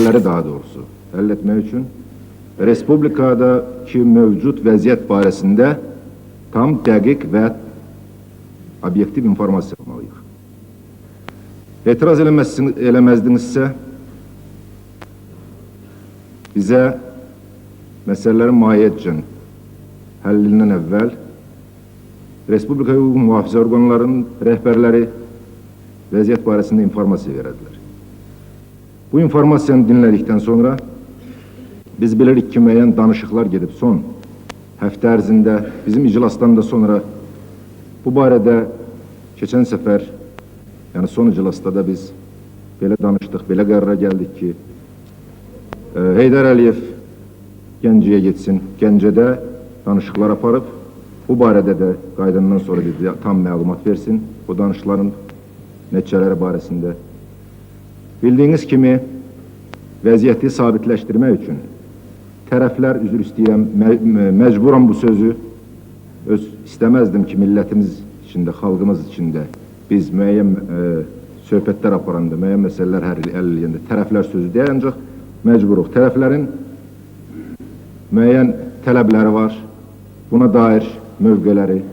meseleleri daha doğrusu halletmek için Respublikadaki mevcut vəziyyət barəsində tam, dəqiq və obyektiv informasiya almalıyıq. İtiraz eləməzdinizsə, bizə məsələlərin mahiyyətcən həllindən əvvəl Respublika hüquq mühafizə orqanlarının rəhbərləri vəziyyət barəsində informasiya verədilər. Bu informasiyanı dinlədikdən sonra biz bilirik ki, müəyyən danışıqlar gedib son həftə ərzində bizim iclasdan da sonra bu barədə keçən səfər, yəni son iclasda da biz belə danışdıq, belə qərara gəldik ki, Heydər Əliyev Gəncəyə getsin, Gəncədə danışıqlar aparıb, bu barədə də qaydandan sonra bizə tam məlumat versin, bu danışıqların nəticələri barəsində. Bildiyiniz kimi, vəziyyəti sabitləşdirmək üçün tərəflər, üzr istəyirəm, məcburam bu sözü, istəməzdim ki, millətimiz içində, xalqımız içində biz müəyyən söhbətlər aparanda, müəyyən məsələlər həll eləyəndə tərəflər sözü deyək, ancaq məcburuq. Tərəflərin müəyyən tələbləri var, buna dair mövqeləri.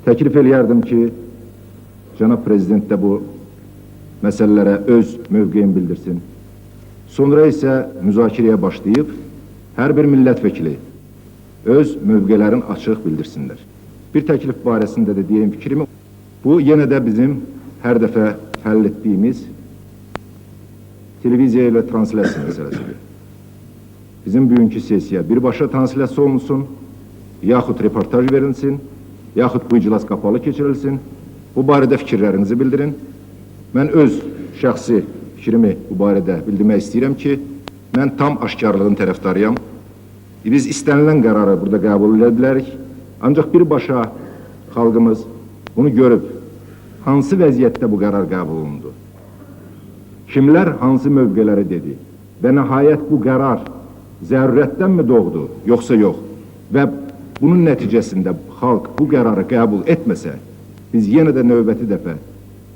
Təklif eləyərdim ki, Cənab Prezident də bu məsələlərə öz mövqeyini bildirsin. Sonra isə müzakirəyə başlayıb, hər bir millət vəkili öz mövqələrini açıq bildirsinlər. Bir təklif barəsində də deyəm fikrimi, bu yenə də bizim hər dəfə həll etdiyimiz televiziya ilə translyasiya məsələsidir. Bizim bugünkü sesiya birbaşa translyasiya olunsun, yaxud reportaj verilsin, yaxud bu iclas qapalı keçirilsin. Bu barədə fikirlərinizi bildirin. Mən öz şəxsi fikrimi bu barədə bildirmək istəyirəm ki, mən tam aşkarlığın tərəfdarıyam. Biz istənilən qərarı burada qəbul edə bilərik. Ancaq birbaşa xalqımız bunu görüb, hansı vəziyyətdə bu qərar qəbul olundu? Kimlər hansı mövqeləri dedi? Və nəhayət bu qərar zərurətdənmi doğdu, yoxsa yox? Və bunun nəticəsində xalq bu qərarı qəbul etməsə, biz yenə də növbəti dəfə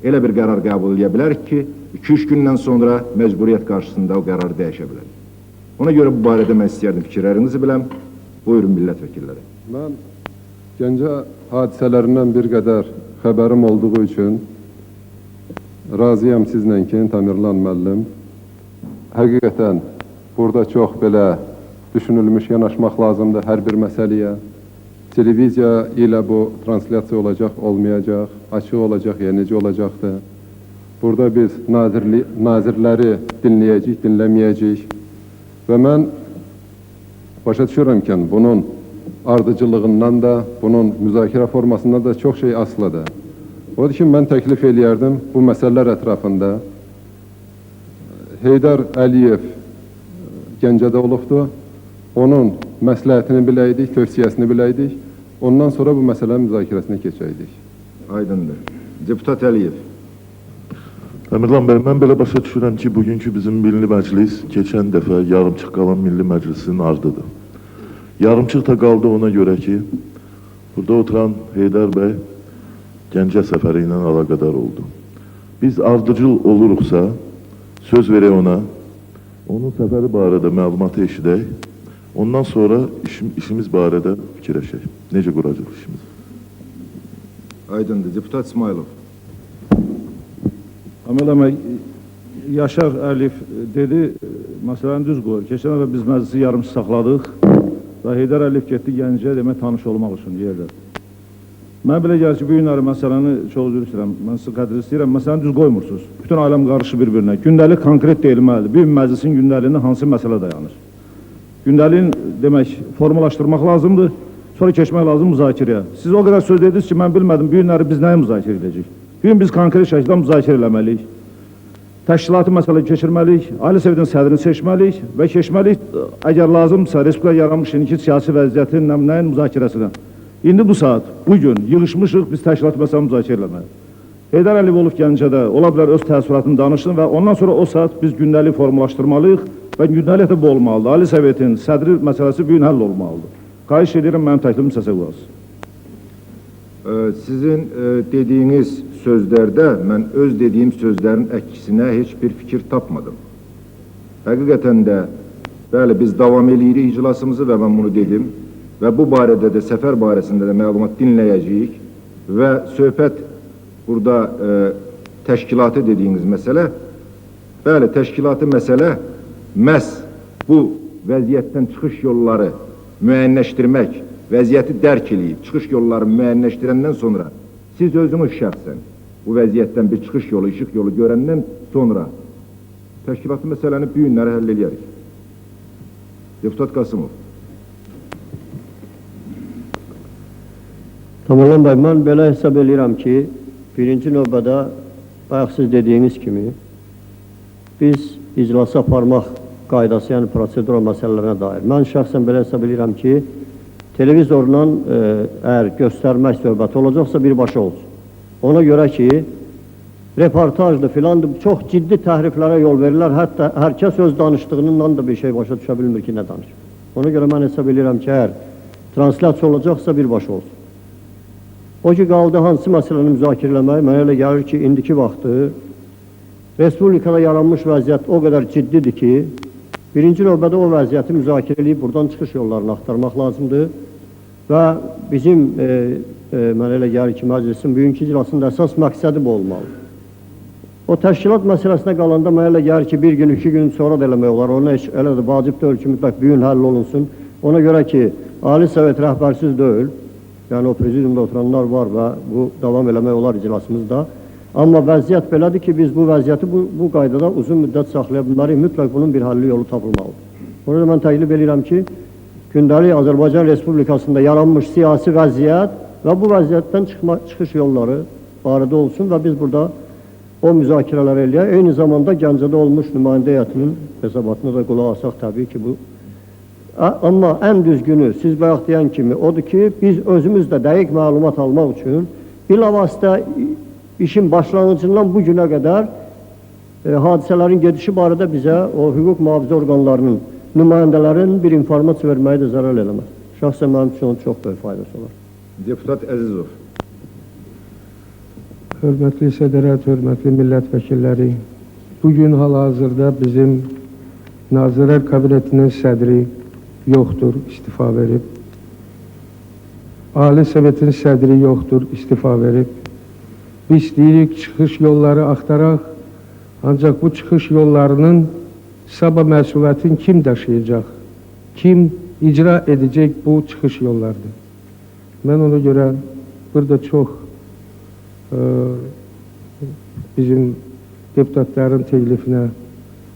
elə bir qərar qəbul edə bilərik ki, 2-3 gündən sonra məcburiyyət qarşısında o qərarı dəyişə bilərik. Ona görə bu barədə mən istəyərdim fikirlərinizi biləm. Buyurun millət vəkilləri. Mən Gəncə hadisələrindən bir qədər xəbərim olduğu üçün razıyam sizlə ki, Tamirlan müəllim. Həqiqətən burada çox belə düşünülmüş yanaşmaq lazımdır hər bir məsələyə. Televiziya ilə bu translyasiya olacaq, olmayacaq, açıq olacaq, ya necə olacaqdır. Burada biz nazirləri dinləyəcəyik, dinləməyəcəyik. Və mən başa düşürəm ki, bunun ardıcılığından da, bunun müzakirə formasından da çox şey asılıdır. Odur ki, mən təklif eləyərdim bu məsələlər ətrafında. Heydər Əliyev Gəncədə olubdur. Onun məsləhətini biləydik, tövsiyəsini biləydik. Ondan sonra bu məsələnin müzakirəsine keçəydik. Aydındır. Deputat Əliyev. Tamirlan bəy, mən belə başa düşürəm ki, bugünkü bizim Milli Məclis keçən dəfə yarımçıq qalan Milli Məclisinin ardıdır. Yarımçıq da qaldı ona görə ki, burada oturan Heydər bəy Gəncə səfəri ilə əlaqədar oldu. Biz ardıcıl oluruqsa, söz verək ona, onun səfəri barədə məlumatı eşidək, ondan sonra işimiz barədə fikirləşək. Necə quracaq işimiz? Aydındır. Deputat İsmailov. Əməl Yaşar Əliyev dedi, məsələni düz qoyur. Keçən dəfə biz məclisi yarımçı saxladıq və Heydər Əliyev getdi Gəncəyə demək tanış olmaq üçün yerdə. Mən belə gəlir ki, bu günləri məsələni çox üzr istəyirəm, mən sizə qədr istəyirəm, məsələni düz qoymursunuz. Bütün aləm qarşı bir-birinə. Gündəlik konkret deyilməlidir. Bir məclisin gündəliyində hansı məsələ dayanır? Gündəliyin demək, formalaşdırmaq lazımdır, sonra keçmək lazım müzakirəyə. Siz o qədər söz dediniz ki, mən bilmədim, bu günləri biz nəyi müzakirə edəcəyik? Bugün biz konkret şəkildə müzakirə eləməliyik. Təşkilatı məsələ keçirməliyik, Ali Sovetin sədrini seçməliyik və keçməliyik, əgər lazımsa, Respublika yaranmış indiki siyasi vəziyyətin nəyin müzakirəsinə. İndi bu saat, bugün yığışmışıq, biz təşkilatı məsələ müzakirə eləməliyik. Heydər Əliyev olub Gəncədə, ola bilər öz təəssüratını danışsın və ondan sonra o saat biz gündəlik formalaşdırmalıyıq və gündəlik də bu olmalıdır. Ali Sovetin sədri məsələsi bugün həll olmalıdır. Xahiş edirəm, mənim təklifim səsə qulaq. Sizin dediyiniz sözlərdə mən öz dediyim sözlərin əksinə heç bir fikir tapmadım. Həqiqətən də, bəli, biz davam edirik iclasımızı və mən bunu dedim və bu barədə də, səfər barəsində də məlumat dinləyəcəyik və söhbət burada təşkilatı dediyiniz məsələ, bəli, təşkilatı məsələ məhz bu vəziyyətdən çıxış yolları müəyyənləşdirmək, vəziyyəti dərk edib, çıxış yolları müəyyənləşdirəndən sonra, siz özünüz şəxsən bu vəziyyətdən bir çıxış yolu, işıq yolu görəndən sonra təşkilatı məsələni bu günləri həll edərik. Deputat Qasımov. Tamam bəy, mən belə hesab edirəm ki, birinci növbədə, bayaq siz dediyiniz kimi, biz iclası aparmaq qaydası, yəni prosedura məsələlərinə dair. Mən şəxsən belə hesab edirəm ki, televizorla əgər göstərmək söhbəti olacaqsa birbaşa olsun. Ona görə ki, reportajdır filandır, çox ciddi təhriflərə yol verirlər. Hətta hər kəs öz danışdığından da bir şey başa düşə bilmir ki, nə danışır. Ona görə mən hesab edirəm ki, əgər translyasiya olacaqsa birbaşa olsun. O ki, qaldı hansı məsələni müzakirə eləmək, mənə elə gəlir ki, indiki vaxtı Respublikada yaranmış vəziyyət o qədər ciddidir ki, birinci növbədə o vəziyyəti müzakirə edib buradan çıxış yollarını axtarmaq lazımdır və bizim, mənə elə gəlir ki, məclisin bugünkü iclasında əsas məqsədi bu olmalıdır. O təşkilat məsələsinə qalanda mənə elə gəlir ki, bir gün, 2 gün sonra da eləmək olar. Ona elə də vacib deyil ki, mütləq bir gün həll olunsun. Ona görə ki, Ali Sovet rəhbərsiz deyil. Yəni o prezidiumda oturanlar var və bu davam eləmək olar iclasımızda. Amma vəziyyət belədir ki, biz bu vəziyyəti bu qaydada uzun müddət saxlaya bilmərik. Mütləq bunun bir həlli yolu tapılmalıdır. Ona da mən təklif edirəm ki, gündəlik Azərbaycan Respublikasında yaranmış siyasi vəziyyət və bu vəziyyətdən çıxış yolları barədə olsun və biz burada o müzakirələri eləyək. Eyni zamanda Gəncədə olmuş nümayəndə heyətinin hesabatına da qulaq asaq təbii ki, bu. Amma ən düzgünü, siz bayaq deyən kimi, odur ki, biz özümüz də dəqiq məlumat almaq üçün bilavasitə işin başlanğıcından bu günə qədər hadisələrin gedişi barədə bizə o hüquq mühafizə orqanlarının nümayəndələrin bir informasiya verməyi də zərər eləməz. Şəxsən mənim üçün çox böyük faydası olar. Deputat Əzizov. Hörmətli sədərət, hörmətli millət vəkilləri, bugün hal-hazırda bizim Nazirlər Kabinetinin sədri yoxdur, istifa verib. Ali Sovetin sədri yoxdur, istifa verib. Biz deyirik, çıxış yolları axtaraq, ancaq bu çıxış yollarının sabah məsuliyyətini kim daşıyacaq? Kim icra edəcək bu çıxış yollarını? Mən ona görə burada çox bizim deputatların təklifinə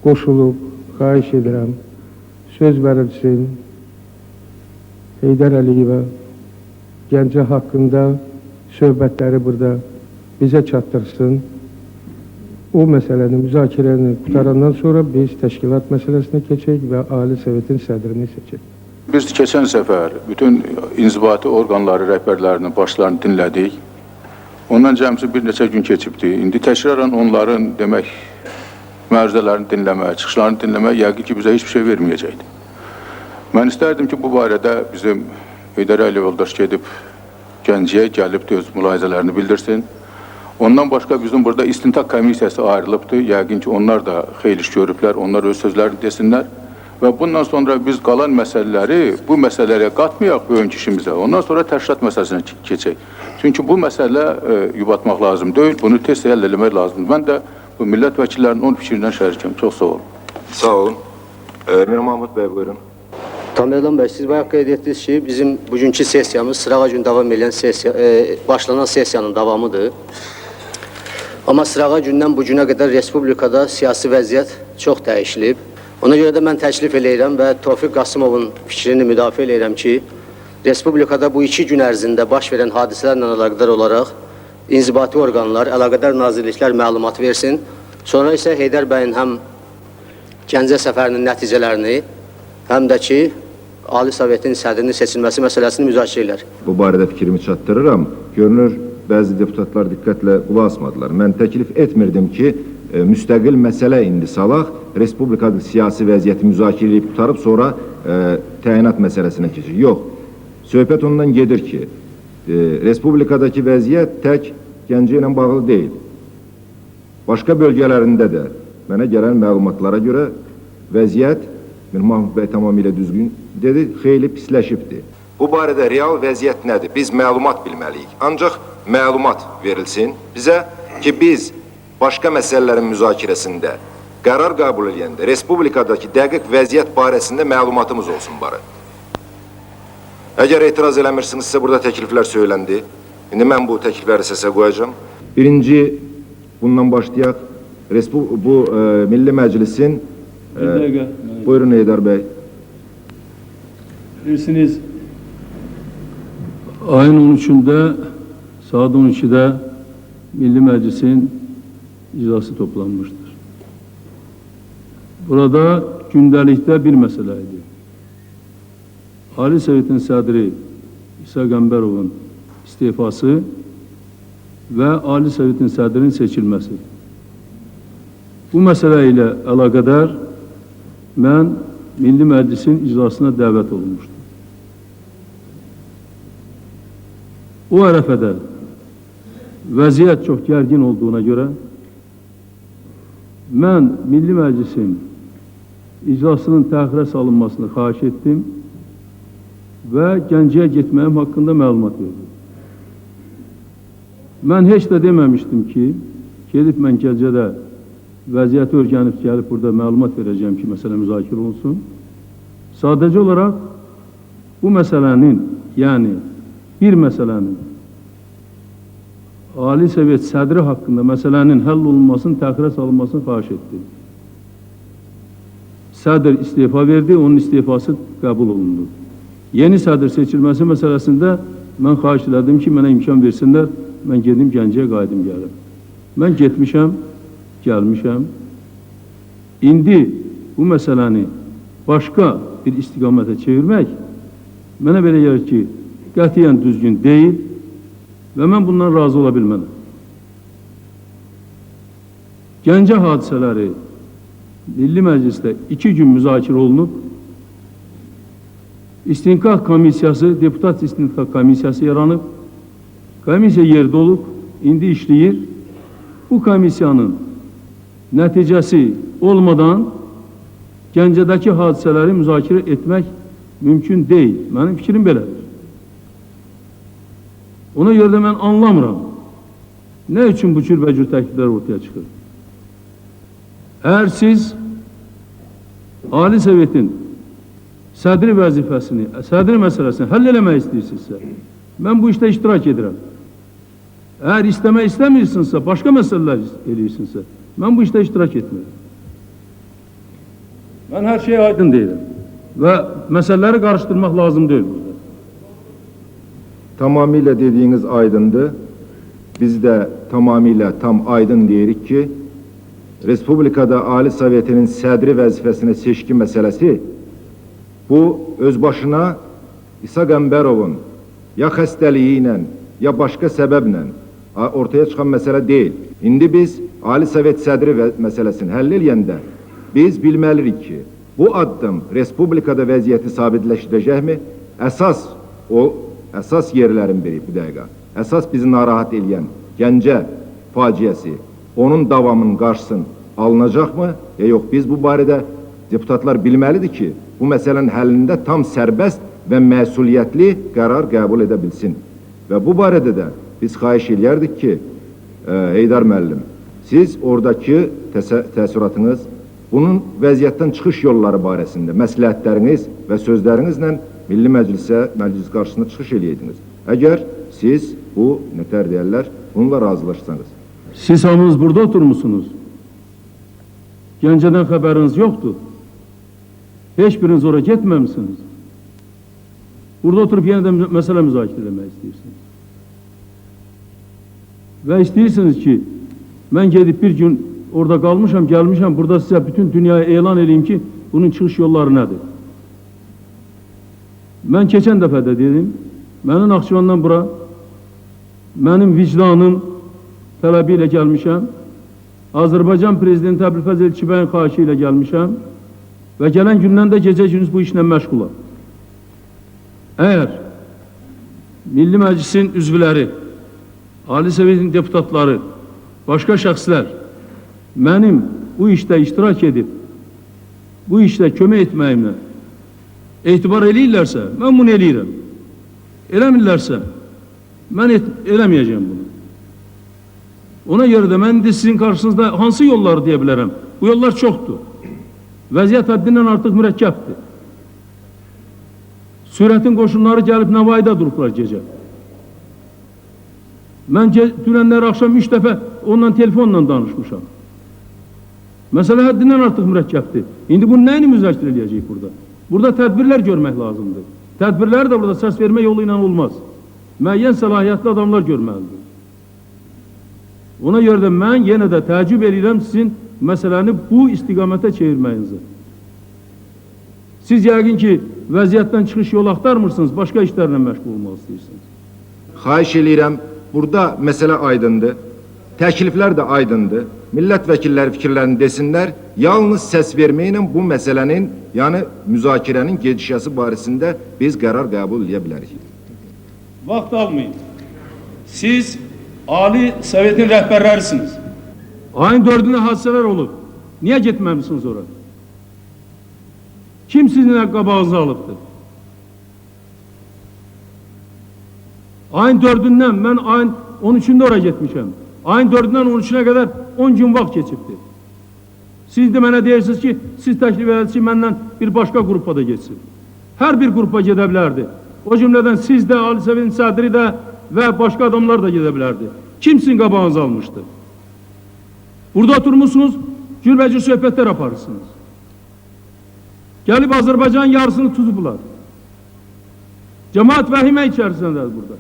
qoşulub, xahiş edirəm, söz verilsin, Heydər Əliyevə Gəncə haqqında söhbətləri burada bizə çatdırsın. O məsələni, müzakirəni qutarandan sonra biz təşkilat məsələsinə keçək və Ali Sovetin sədrini seçək. Biz keçən səfər bütün inzibati orqanları, rəhbərlərinin başlarını dinlədik. Ondan cəmsi bir neçə gün keçibdi. İndi təkrarən onların demək, məruzələrini dinləmək, çıxışlarını dinləmək yəqin ki, bizə heç bir şey verməyəcəkdir. Mən istərdim ki, bu barədə bizim Heydər Əliyev yoldaş gedib Gəncəyə gəlib öz mülahizələrini bildirsin. Ondan başqa bizim burada istintaq komissiyası ayrılıbdır. Yəqin ki, onlar da xeyli iş görüblər, onlar öz sözlərini desinlər. Və bundan sonra biz qalan məsələləri bu məsələlərə qatmayaq bugünkü işimizə. Ondan sonra təşkilat məsələsinə keçək. Çünki bu məsələ yubatmaq lazım deyil, bunu tez həll eləmək lazımdır. Mən də bu millət vəkillərinin onun fikrindən şərikəm. Çox sağ olun. Sağ olun. Mir Mahmud bəy, buyurun. Tamam bəy, siz bayaq qeyd etdiniz ki, bizim bugünkü sessiyamız sırağa gün davam edən başlanan sessiyanın davamıdır. Amma sırağa gündən bu günə qədər Respublikada siyasi vəziyyət çox dəyişilib. Ona görə də mən təklif eləyirəm və Tofiq Qasımovun fikrini müdafiə eləyirəm ki, Respublikada bu 2 gün ərzində baş verən hadisələrlə əlaqədar olaraq inzibati orqanlar, əlaqədar nazirliklər məlumat versin. Sonra isə Heydər bəyin həm Gəncə səfərinin nəticələrini, həm də ki, Ali Sovetin sədrinin seçilməsi məsələsini müzakirə edər. Bu barədə fikrimi çatdırıram. Görünür, bəzi deputatlar diqqətlə qulaq asmadılar. Mən təklif etmirdim ki, müstəqil məsələ indi salaq, Respublikada siyasi vəziyyəti müzakirə edib tutarıb, sonra təyinat məsələsinə keçir. Yox, söhbət ondan gedir ki, Respublikadakı vəziyyət tək Gəncə ilə bağlı deyil. Başqa bölgələrində də mənə gələn məlumatlara görə vəziyyət, Mahmud bəy tamamilə düzgün dedi, xeyli pisləşibdir. Bu barədə real vəziyyət nədir? Biz məlumat bilməliyik. Ancaq məlumat verilsin bizə ki, biz başqa məsələlərin müzakirəsində qərar qəbul edəndə Respublikadakı dəqiq vəziyyət barəsində məlumatımız olsun barı. Əgər etiraz eləmirsinizsə, burada təkliflər söyləndi. İndi mən bu təklifləri səsə qoyacağım. Birinci, bundan başlayaq. Bu Milli Məclisin... Bir dəqiqə. Buyurun Heydər bəy. Bilirsiniz, ayın 13-də, saat 12-də Milli Məclisin iclası toplanmışdır. Burada gündəlikdə bir məsələ idi. Ali Sovetin sədri İsa Qəmbərovun istifası və Ali Sovetin sədrinin seçilməsi. Bu məsələ ilə əlaqədar mən Milli Məclisin iclasına dəvət olunmuşdur. O ərəfədə vəziyyət çox gərgin olduğuna görə mən Milli Məclisin iclasının təxirə salınmasını xahiş etdim və Gəncəyə getməyim haqqında məlumat verdim. Mən heç də deməmişdim ki, gedib mən Gəncədə vəziyyəti örgənib gəlib burada məlumat verəcəm ki, məsələ müzakirə olunsun. Sadəcə olaraq bu məsələnin, yəni bir məsələnin Ali Sovet sədri haqqında məsələnin həll olunmasının, təxirə salınmasını xahiş etdim. Sədr istifa verdi, onun istifası qəbul olundu. Yeni sədr seçilməsi məsələsində mən xahiş elədim ki, mənə imkan versinlər, mən gedim Gəncəyə qayıdım gəlim. Mən getmişəm, gəlmişəm. İndi bu məsələni başqa bir istiqamətə çevirmək mənə belə gəlir ki, qətiyyən düzgün deyil və mən bundan razı ola bilməm. Gəncə hadisələri Milli Məclisdə 2 gün müzakirə olunub, İstinqaq Komissiyası, Deputat İstinqaq Komissiyası yaranıb, komissiya yerdə olub, indi işləyir. Bu komissiyanın nəticəsi olmadan Gəncədəki hadisələri müzakirə etmək mümkün deyil. Mənim fikrim belədir. Ona görə də mən anlamıram. Nə üçün bu cür və cür təkliflər ortaya çıxır? Əgər siz Ali Sovetin sədri vəzifəsini, sədri məsələsini həll eləmək istəyirsinizsə, mən bu işdə iştirak edirəm. Əgər istəmək istəmirsinizsə, başqa məsələlər eləyirsinizsə, mən bu işdə iştirak etmirəm. Mən hər şeyə aydın deyirəm və məsələləri qarışdırmaq lazım deyil burada. Tamamilə dediyiniz aydındır. Biz də tamamilə tam aydın deyirik ki, Respublikada Ali Sovetinin sədri vəzifəsinə seçki məsələsi bu öz başına İsa Qəmbərovun ya xəstəliyi ilə, ya başqa səbəblə ortaya çıxan məsələ deyil. İndi biz Ali Sovet sədri məsələsini həll eləyəndə biz bilməlirik ki, bu addım Respublikada vəziyyəti sabitləşdirəcəkmi? Əsas yerlərin biri, bir dəqiqə, əsas bizi narahat eləyən Gəncə faciəsi, onun davamının qarşısını alınacaqmı? Yox, biz bu barədə deputatlar bilməlidir ki, bu məsələnin həllində tam sərbəst və məsuliyyətli qərar qəbul edə bilsin. Və bu barədə də biz xahiş eləyərdik ki, Heydər müəllim, siz oradakı təəssüratınız, bunun vəziyyətdən çıxış yolları barəsində məsləhətləriniz və sözlərinizlə Milli Məclis qarşısında çıxış eləyəydiniz. Əgər siz bu, nətər deyərlər, bununla razılaşsanız. Siz hamınız burada oturmuşsunuz. Gəncədən xəbəriniz yoxdur. Heç biriniz oraya getməmişsiniz. Burada oturub yenə də məsələ müzakirə etmək istəyirsiniz. Və istəyirsiniz ki, mən gedib bir gün orada qalmışam, gəlmişəm, burada sizə bütün dünyaya elan edeyim ki, bunun çıxış yolları nədir? Mən keçən dəfə də dedim, mənim Naxçıvandan bura, mənim vicdanım tələbi ilə gəlmişəm, Azərbaycan Prezidenti Əbülfəz Elçibəyin xahişi ilə gəlmişəm və gələn gündən də gecə-gündüz bu işlə məşğulam. Əgər Milli Məclisin üzvləri, Ali Sovetin deputatları, başqa şəxslər mənim bu işdə iştirak edib bu işdə kömək etməyimlə etibar eləyirlərsə, mən bunu eləyirəm. Eləmirlərsə, mən eləməyəcəm bunu. Ona görə də mən indi sizin qarşınızda hansı yolları deyə bilərəm? Bu yollar çoxdur. Vəziyyət həddindən artıq mürəkkəbdir. Sürətin qoşunları gəlib Nəvaidə durublar gecə. Mən dünənlər axşam 3 dəfə onunla telefonla danışmışam. Məsələ həddindən artıq mürəkkəbdir. İndi bunu nəyini müzakirə edəcəyik burada? Burada tədbirlər görmək lazımdır. Tədbirlər də burada səs vermə yolu ilə olmaz. Müəyyən səlahiyyətli adamlar görməlidir. Ona görə də mən yenə də təəccüb edirəm sizin məsələni bu istiqamətə çevirməyinizə. Siz yəqin ki, vəziyyətdən çıxış yolu axtarmırsınız, başqa işlərlə məşğul olmaq istəyirsiniz. Xahiş eləyirəm, burada məsələ aydındır, təkliflər də aydındır. Millət vəkilləri fikirlərini desinlər, yalnız səs verməklə bu məsələnin, yəni müzakirənin gedişəsi barəsində biz qərar qəbul edə bilərik. Vaxt almayın. Siz Ali Sovetin rəhbərlərisiniz. Ayın 4'ünde hadisələr olub. Niyə getməmişsiniz oraya? Kim sizinlə qabağınızı alıbdır? Ayın 4'ündən mən ayın 13'ünde oraya getmişəm. Ayın 4'ündən 13'üne kadar 10 gün vaxt keçibdir. Siz de mənə deyirsiniz ki, siz təklif edərsiniz ki, məndən bir başqa qrupa da geçsin. Hər bir qrupa gedə bilərdi. O cümlədən siz də, Ali Sovetin sədri də və başqa adamlar da gedə bilərdi. Kim sizin qabağınızı almışdı? Burada oturmuşsunuz, cürbəcür söhbətlər aparırsınız. Gəlib Azərbaycan yarısını tutublar. Cemaat vəhimə içərisindədir burada.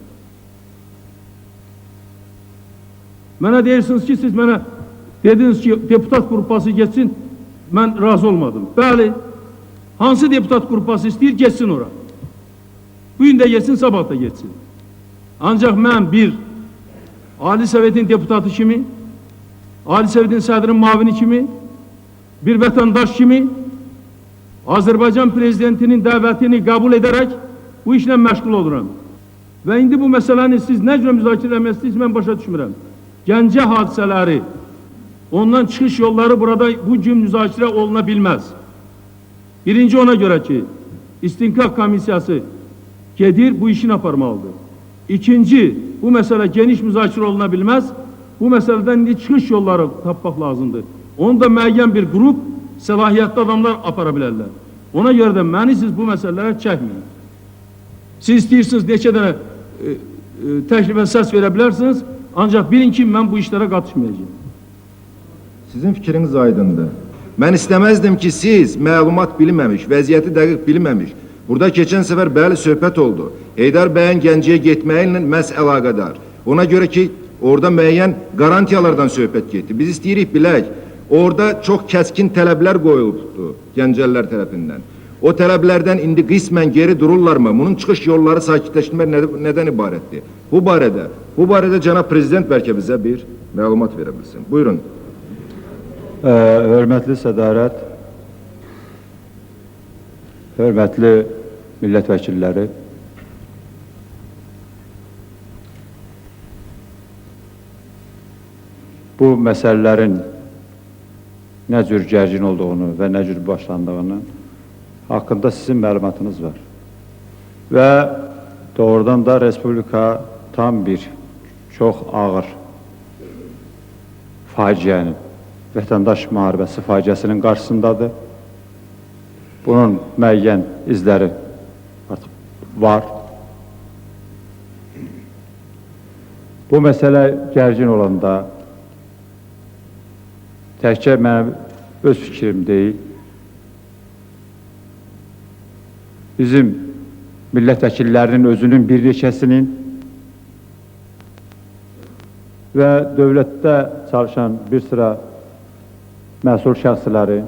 Mənə deyirsiniz ki, siz mənə dediniz ki, deputat qrupası geçsin, mən razı olmadım. Bəli, hansı deputat qrupası istəyir, geçsin ora. Bugün də geçsin, sabah da geçsin. Ancaq mən bir Ali Sovetin deputatı kimi, Ali Sovetin sədrinin mavini kimi, bir vətəndaş kimi Azərbaycan prezidentinin dəvətini qəbul edərək bu işlə məşğul oluram. Və indi bu məsələni siz nə cür müzakirə etmək istəyirsiniz, mən başa düşmürəm. Gəncə hadisələri, ondan çıxış yolları burada bu gün müzakirə oluna bilməz. Birinci ona görə ki, İstinkaq Komissiyası gedir, bu işini aparmalıdır. İkinci, bu məsələ geniş müzakirə oluna bilməz. Bu məsələdən indi çıxış yolları tapmaq lazımdır. Onu da müəyyən bir qrup, səlahiyyətli adamlar apara bilərlər. Ona görə də məni siz bu məsələlərə çəkməyin. Siz istəyirsiniz, neçə dənə təklifə səs verə bilərsiniz, ancaq bilin ki, mən bu işlərə qatışmayacağım. Sizin fikriniz aydındır. Mən istəməzdim ki, siz məlumat bilməmiş, vəziyyəti dəqiq bilməmiş, burada keçən səfər bəli söhbət oldu. Heydər bəyin Gəncəyə getməyinlə məhz əlaqədar. Ona görə ki, orada müəyyən qarantiyalardan söhbət getdi. Biz istəyirik bilək, orada çox kəskin tələblər qoyulubdu Gəncəlilər tərəfindən. O tələblərdən indi qismən geri dururlarmı? Bunun çıxış yolları sakitləşdirmək nədən ibarətdir? Bu barədə cənab prezident bəlkə bizə bir məlumat verə bilsin. Buyurun. Hörmətli sədarət, hörmətli millət vəkilləri, bu məsələlərin nə cür gərgin olduğunu və nə cür başlandığını haqqında sizin məlumatınız var. Və doğrudan da Respublika tam bir çox ağır faciənin, vətəndaş müharibəsi faciəsinin qarşısındadır. Bunun müəyyən izləri artıq var. Bu məsələ gərgin olanda təkcə mənim öz fikrim deyil, bizim millət vəkillərinin özünün bir neçəsinin və dövlətdə çalışan bir sıra məsul şəxsləri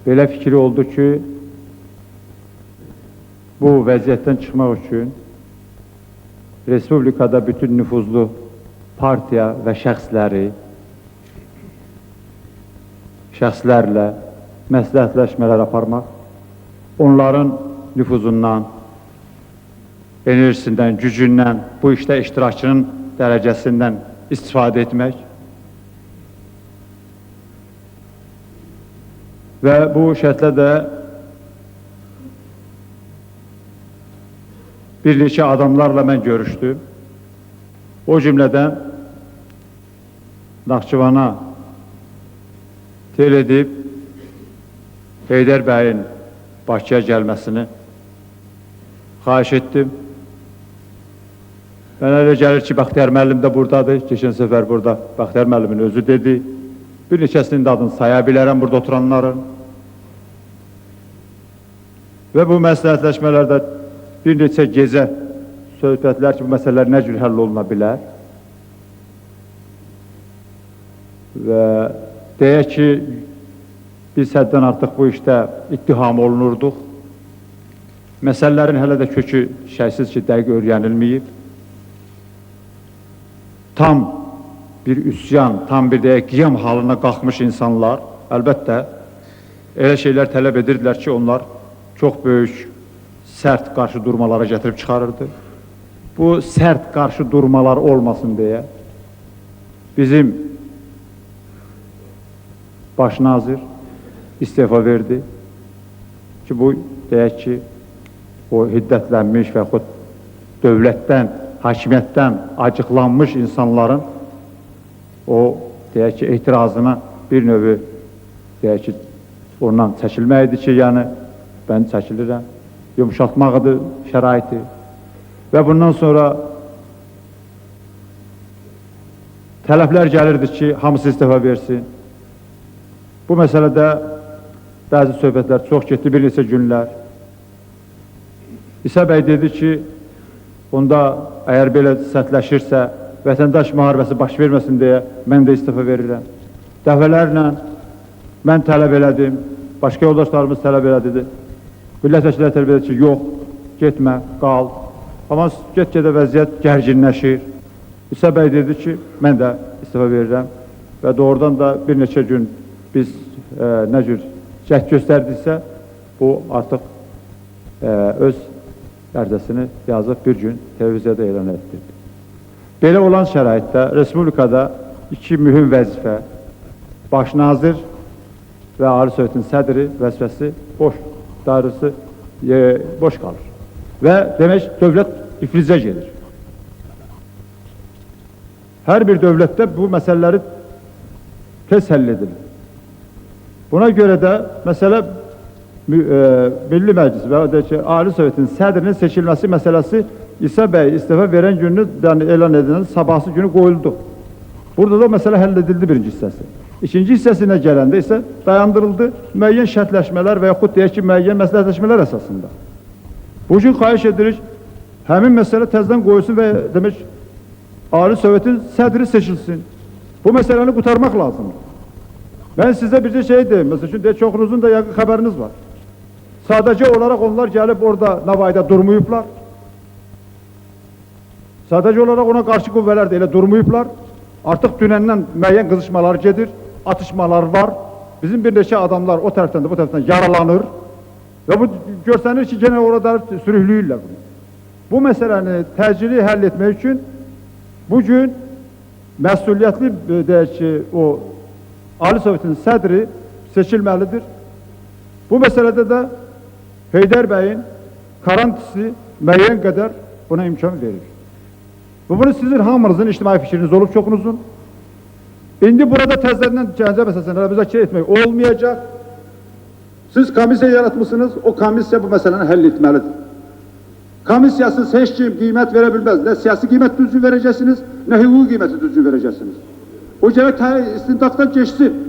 belə fikri oldu ki, bu vəziyyətdən çıxmaq üçün Respublikada bütün nüfuzlu partiya və şəxslərlə məsləhətləşmələr aparmaq, onların nüfuzundan, enerjisindən, gücündən, bu işdə iştirakçının dərəcəsindən istifadə etmək və bu şərtlə də bir neçə adamlarla mən görüşdüm. O cümlədən Naxçıvana tel edib Heydər bəyin Bakıya gəlməsini xahiş etdim. Mənə elə gəlir ki, Bəxtiyar müəllim də buradadır. Keçən səfər burada Bəxtiyar müəllimin özü dedi. Bir neçəsinin də adını saya bilərəm burada oturanların. Və bu məsləhətləşmələrdə bir neçə gecə söhbətlər ki, bu məsələlər nə cür həll oluna bilər. Və deyək ki, biz həddən artıq bu işdə ittiham olunurduq. Məsələlərin hələ də kökü şəksiz ki, dəqiq öyrənilməyib. Tam bir üsyan, tam bir deyək, qiyam halına qalxmış insanlar, əlbəttə, elə şeylər tələb edirdilər ki, onlar çox böyük, sərt qarşı durmalara gətirib çıxarırdı. Bu sərt qarşı durmalar olmasın deyə bizim baş nazir istefa verdi ki, bu deyək ki, o hiddətlənmiş və yaxud dövlətdən, hakimiyyətdən acıqlanmış insanların o deyək ki, etirazına bir növü deyək ki, ondan çəkilməkdir ki, yəni mən çəkilirəm, yumuşatmaqdır şəraiti və bundan sonra tələblər gəlirdi ki, hamısı istefa versin. Bu məsələdə bəzi söhbətlər çox getdi, bir neçə günlər. İsa bəy dedi ki, onda əgər belə sərtləşirsə, vətəndaş müharibəsi baş verməsin deyə mən də istifa verirəm. Dəfələrlə mən tələb elədim, başqa yoldaşlarımız tələb elədi. Millət vəkilləri tələb elədi ki, yox, getmə, qal. Amma get-gedə vəziyyət gərginləşir. İsa bəy dedi ki, mən də istifa verirəm və doğrudan da bir neçə gün biz nə cür cəhd göstərdiksə, bu artıq öz ərizəsini yazıb bir gün televiziyada elan etdi. Belə olan şəraitdə Respublikada iki mühüm vəzifə, baş nazir və Ali Sovetin sədri vəzifəsi boş, dairəsi boş qalır. Və demək, dövlət iflicə gedir. Hər bir dövlətdə bu məsələləri tez həll edilir. Buna görə də məsələ Milli Məclis və Ali Sovetin sədrinin seçilməsi məsələsi İsa bəy istifa verən günü elan edilen sabahsı günü qoyuldu. Burada da məsələ həll edildi birinci hissəsi. İkinci hissəsinə gələndə isə dayandırıldı müəyyən şərtləşmələr və yaxud deyək ki, müəyyən məsləhətləşmələr əsasında. Bu gün xahiş edirik, həmin məsələ təzədən qoyulsun və demək, Ali Sovetin sədri seçilsin. Bu məsələni qutarmaq lazımdır. Ben size bir şey diyeyim. Mesela şimdi çoxunuzun da yakın xəbəriniz var. Sadece olarak onlar gelip orada Navayda durmayıblar. Sadece olarak ona karşı qüvvələr də elə durmayıblar. Artıq dünəndən müəyyən qızışmalar gedir, atışmalar var. Bizim bir neçə adamlar o tərəfdən də bu tərəfdən yaralanır. Və bu görsənir ki, gene orada sürüklüyürlər bunu. Bu məsələni təcili həll etmək üçün bugün məsuliyyətli deyək ki, o Ali Sovetin sədri seçilməlidir. Bu məsələdə də Heydər bəyin garantisi müəyyən qədər buna imkan verir. Bu bunu sizin hamınızın ictimai fikriniz olub çoxunuzun. İndi burada təzədən Gəncə məsələsini müzakirə etmək olmayacaq. Siz komissiya yaratmışsınız, o komissiya bu məsələni həll etməlidir. Komissiyasız heç kim qiymət verə bilməz. Nə siyasi qiymət düzgün verəcəksiniz, nə hüquqi qiyməti düzgün verəcəksiniz. O gərək istintaqdan geçsin.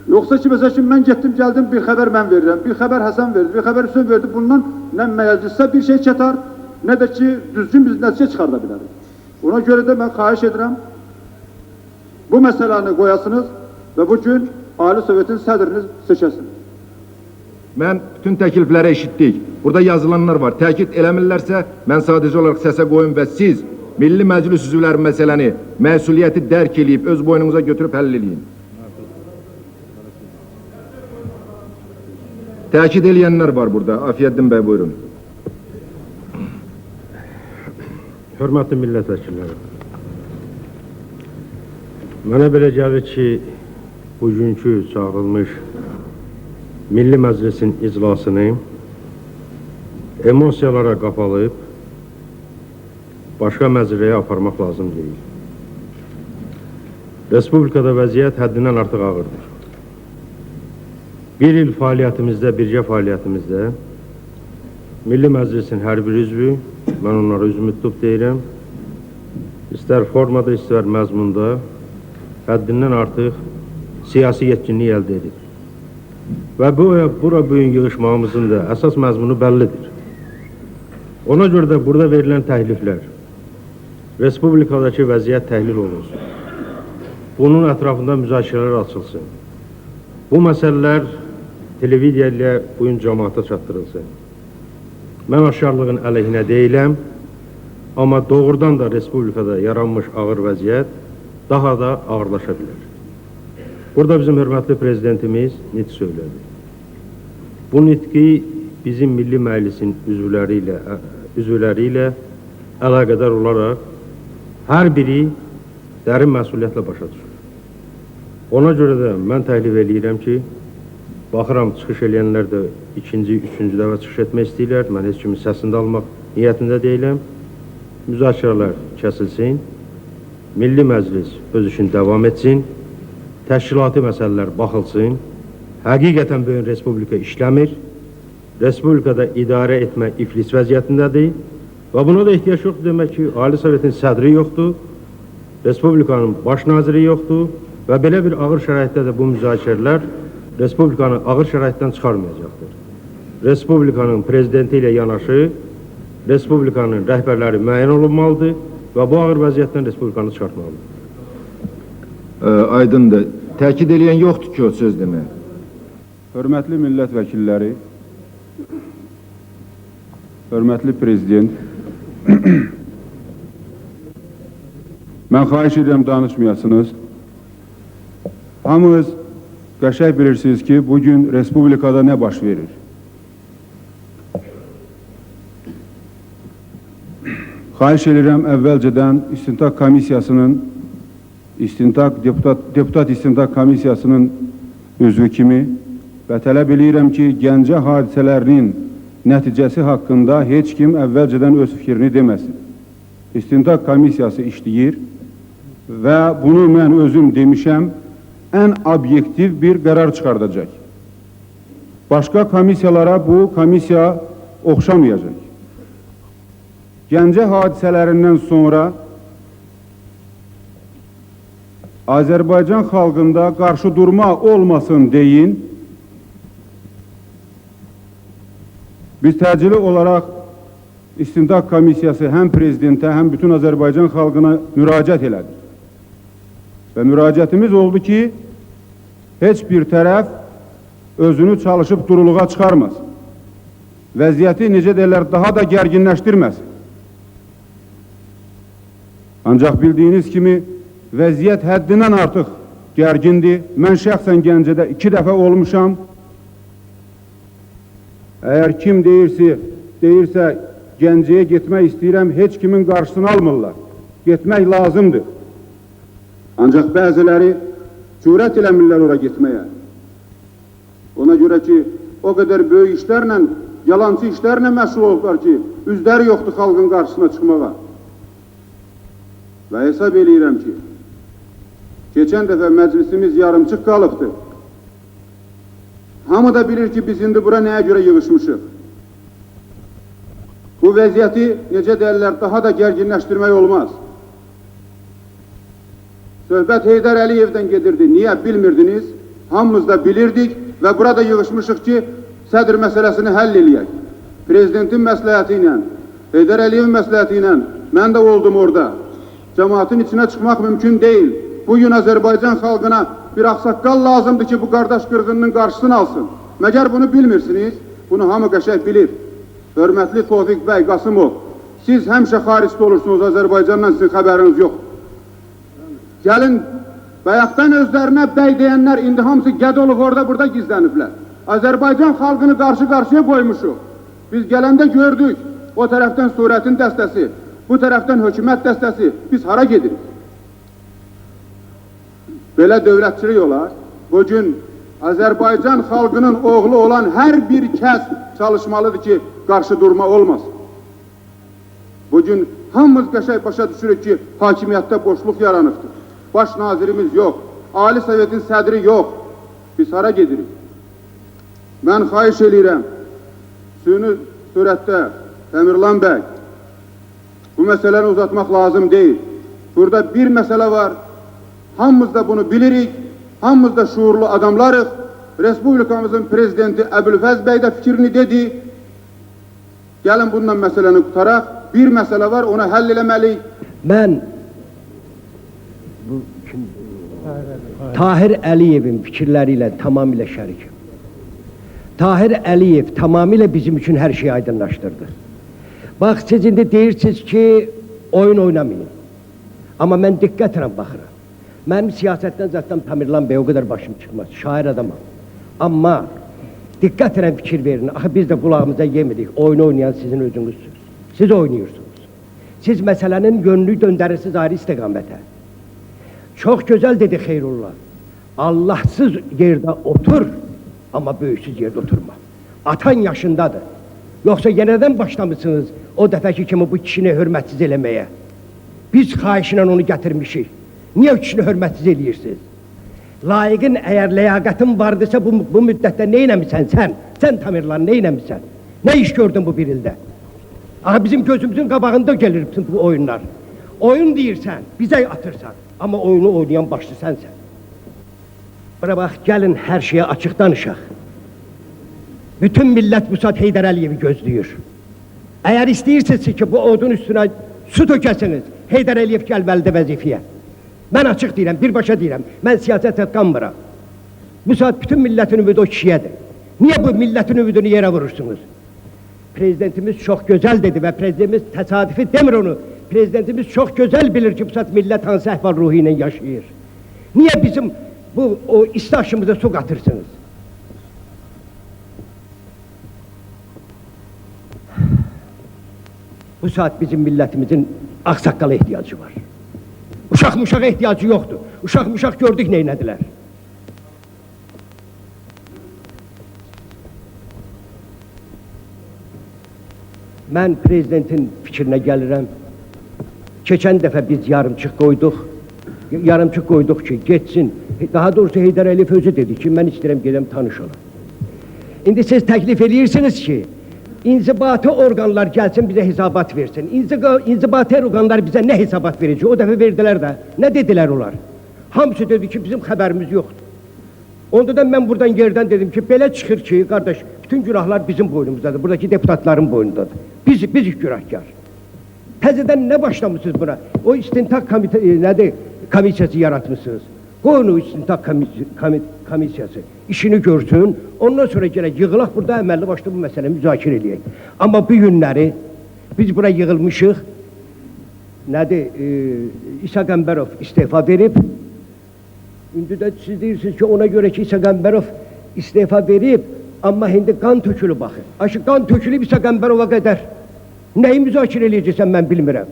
Yoksa ki mesela şimdi ben gittim geldim bir haber ben veririm, bir haber Hasan verdi, bir haber Hüseyin verdi. Bundan ne mecliste bir şey çatar, ne de ki düzgün bir netice çıkartabiliriz. Ona göre de ben xahiş ederim. Bu meseleni koyasınız ve bugün Ali Sovetin sədrini seçəsiniz. Mən bütün təklifləri eşitdik. Burada yazılanlar var. Təkid eləmirlərsə, mən sadəcə olaraq səsə qoyun və siz Milli Məclis üzvləri məsələni, məsuliyyəti dərk eləyib, öz boynunuza götürüb həll eləyin. Təkid eləyənlər var burada. Afiyəddin bəy, buyurun. Hörmətli millət vəkilləri, mənə belə gəlir ki, bugünkü çağırılmış Milli Məclisin iclasını emosiyalara qapalayıb başqa məcliyə aparmaq lazım deyil. Respublikada vəziyyət həddindən artıq ağırdır. Bir il fəaliyyətimizdə, birgə fəaliyyətimizdə Milli Məclisin hər bir üzvü, mən onlara üzümü tutub deyirəm, istər formada, istər məzmunda həddindən artıq siyasi yetkinlik əldə edir. Və bura bugün yığışmağımızın da əsas məzmunu bəllidir. Ona görə də burada verilən təkliflər, Respublikadakı vəziyyət təhlil olunsun. Bunun ətrafında müzakirələr açılsın. Bu məsələlər televiziya ilə bugün cəmaata çatdırılsın. Mən aşkarlığın əleyhinə deyiləm, amma doğrudan da Respublikada yaranmış ağır vəziyyət daha da ağırlaşa bilər. Burada bizim hörmətli prezidentimiz nitq söylədi. Bu nitqi bizim Milli Məclisin üzvləri ilə əlaqədar olaraq hər biri dərin məsuliyyətlə başa düşür. Ona görə də mən təklif eləyirəm ki, baxıram çıxış eləyənlər də ikinci, üçüncü dəfə çıxış etmək istəyirlər. Mən heç kimin səsində almaq niyyətində deyiləm. Müzakirələr kəsilsin, Milli Məclis öz işini davam etsin, təşkilati məsələlər baxılsın. Həqiqətən bugün Respublika işləmir, Respublikada idarə etmə iflis vəziyyətindədir və buna da ehtiyac yoxdur demək ki, Ali Sovetin sədri yoxdur, Respublikanın baş naziri yoxdur və belə bir ağır şəraitdə də bu müzakirələr Respublikanı ağır şəraitdən çıxarmayacaqdır. Respublikanın prezidenti ilə yanaşı, Respublikanın rəhbərləri müəyyən olunmalıdır və bu ağır vəziyyətdən Respublikanı çıxartmalıdır. Aydındır. Təkid eləyən yoxdur ki, o söz demək. Hörmətli millət vəkilləri, hörmətli prezident, mən xahiş edirəm danışmayasınız. Hamınız qəşəng bilirsiniz ki, bugün Respublikada nə baş verir? Xahiş edirəm əvvəlcədən İstintaq Komissiyasının, Deputat İstintaq Komissiyasının üzvü kimi və tələb edirəm ki, Gəncə hadisələrinin nəticəsi haqqında heç kim əvvəlcədən öz fikrini deməsin. İstintaq Komissiyası işləyir və bunu mən özüm demişəm, ən obyektiv bir qərar çıxardacaq. Başqa komissiyalara bu komissiya oxşamayacaq. Gəncə hadisələrindən sonra Azərbaycan xalqında qarşı durma olmasın deyin. Biz təcili olaraq İstintaq Komissiyası həm prezidentə, həm bütün Azərbaycan xalqına müraciət elədik. Və müraciətimiz oldu ki, heç bir tərəf özünü çalışıb duruluğa çıxarmasın. Vəziyyəti necə deyirlər, daha da gərginləşdirməsin. Ancaq bildiyiniz kimi, vəziyyət həddindən artıq gərgindir. Mən şəxsən Gəncədə 2 dəfə olmuşam. Əgər kim deyirsə, Gəncəyə getmək istəyirəm, heç kimin qarşısını almırlar. Getmək lazımdır. Ancaq bəziləri cürət eləmirlər ora getməyə. Ona görə ki, o qədər böyük işlərlə, yalancı işlərlə məşğul olublar ki, üzləri yoxdur xalqın qarşısına çıxmağa. Və hesab eləyirəm ki, keçən dəfə məclisimiz yarımçıq qalıbdır. Hamı da bilir ki, biz indi bura nəyə görə yığışmışıq. Bu vəziyyəti, necə deyirlər, daha da gərginləşdirmək olmaz. Söhbət Heydər Əliyevdən gedirdi. Niyə bilmirdiniz? Hamımız da bilirdik və burada yığışmışıq ki, sədr məsələsini həll eləyək. Prezidentin məsləhəti ilə, Heydər Əliyevin məsləhəti ilə mən də oldum orada. Cəmaatın içinə çıxmaq mümkün deyil. Bugün Azərbaycan xalqına bir ağsaqqal lazımdır ki, bu qardaş qırğınının qarşısını alsın. Məgər bunu bilmirsiniz? Bunu hamı qəşəng bilir. Hörmətli Tofiq bəy Qasımov, siz həmişə xaricdə olursunuz, Azərbaycandan sizin xəbəriniz yox. Gəlin, bayaqdan özlərinə bəy deyənlər, indi hamısı gəd olub orada, burada gizləniblər. Azərbaycan xalqını qarşı-qarşıya qoymuşuq. Biz gələndə gördük, o tərəfdən surətin dəstəsi, bu tərəfdən hökumət dəstəsi, biz hara gedirik? Belə dövlətçilik olar. Bugün Azərbaycan xalqının oğlu olan hər bir kəs çalışmalıdır ki, qarşı durma olmasın. Bugün hamımız qəşəng başa düşürük ki, hakimiyyətdə boşluq yaranıbdır. Baş nazirimiz yox, Ali Sovetin sədri yox. Biz hara gedirik? Mən xahiş edirəm, süni surətdə Təmirlan bəy, bu məsələni uzatmaq lazım deyil. Burada bir məsələ var, hamımız da bunu bilirik, hamımız da şuurlu adamlarıq. Respublikamızın prezidenti Əbülfəz bəy də fikrini dedi. Gəlin bundan məsələni qutaraq. Bir məsələ var, onu həll eləməliyik. Mən Tahir Əliyevin fikirləri ilə tamamilə şərikim. Tahir Əliyev tamamilə bizim üçün hər şeyi aydınlaşdırdı. Bax, siz indi deyirsiniz ki, oyun oynamayın. Amma mən diqqətlə baxıram. Mənim siyasətdən zaten Təmirlan bəy o qədər başım çıxmaz, şair adamam. Amma diqqətlə fikir verin, axı biz də qulağımıza yemirik, oyun oynayan sizin özünüzsünüz. Siz oynuyorsunuz. Siz məsələnin yönünü döndərirsiniz ayrı istiqamətə. Çox gözəl dedi Xeyrullah. Allahsız yerdə otur, amma böyüksüz yerdə oturma. Atan yaşındadır. Yoxsa yenədən başlamışsınız o dəfəki kimi bu kişini hörmətsiz eləməyə. Biz xahişlə onu gətirmişik. Niyə o kişini hörmətsiz eləyirsiniz? Layiqin əgər ləyaqətin vardısa bu müddətdə nə eləmişsən sən? Sən Təmirlan nə eləmişsən? Nə iş gördün bu bir ildə? Aha bizim gözümüzün qabağında gəlir bütün bu oyunlar. Oyun deyirsən, bizə atırsan. Amma oyunu oynayan başlı sənsən. Bura bax, gəlin hər şeyə açıq danışaq. Bütün millət bu saat Heydər Əliyevi gözləyir. Əgər istəyirsiniz ki, bu odun üstünə su tökəsiniz, Heydər Əliyev gəlməlidir vəzifəyə. Mən açıq deyirəm, birbaşa deyirəm, mən siyasətə qanmıram. Bu saat bütün millətin ümidi o kişiyədir. Niyə bu millətin ümidini yerə vurursunuz? Prezidentimiz çox gözəl dedi və prezidentimiz təsadüfi demir onu. Prezidentimiz çox gözəl bilir ki, bu saat millət hansı əhval ruhu ilə yaşayır. Niyə bizim o istaşımıza su qatırsınız? Bu saat bizim millətimizin ağsaqqala ehtiyacı var. Uşaq-muşağa ehtiyacı yoxdur. Uşaq-muşaq gördük neynədilər. Mən prezidentin fikrinə gəlirəm. Keçən dəfə biz yarımçıq qoyduq ki, geçsin. Daha doğrusu Heydər Əliyev özü dedi ki, mən istəyirəm gedəm tanış olum. İndi siz təklif edirsiniz ki, İnzibati orqanlar gəlsin bizə hesabat versin. İnzibati orqanlar bizə nə hesabat verəcək? O dəfə verdilər də. Nə dedilər onlar? Hamısı dedi ki, bizim xəbərimiz yoxdur. Onda da mən buradan yerdən dedim ki, belə çıxır ki, qardaş, bütün günahlar bizim boynumuzdadır. Buradakı deputatların boynundadır. Biz günahkar. Təzədən nə başlamışsınız buna? O istintaq komissiyası yaratmışsınız. Qoyun o istintaq komissiyası işini görsün, ondan sonra gələk yığılaq burada əməlli başlı bu məsələ müzakirə eləyək. Amma bu günləri biz bura yığılmışıq, İsa Qəmbərov istefa verib, indi də siz deyirsiniz ki, ona görə ki, İsa Qəmbərov istefa verib, amma hindi qan tökülü baxır. Aşı qan tökülüb İsa Qəmbərova qədər. Nəyi müzakirə eləyəcəksən, mən bilmirəm.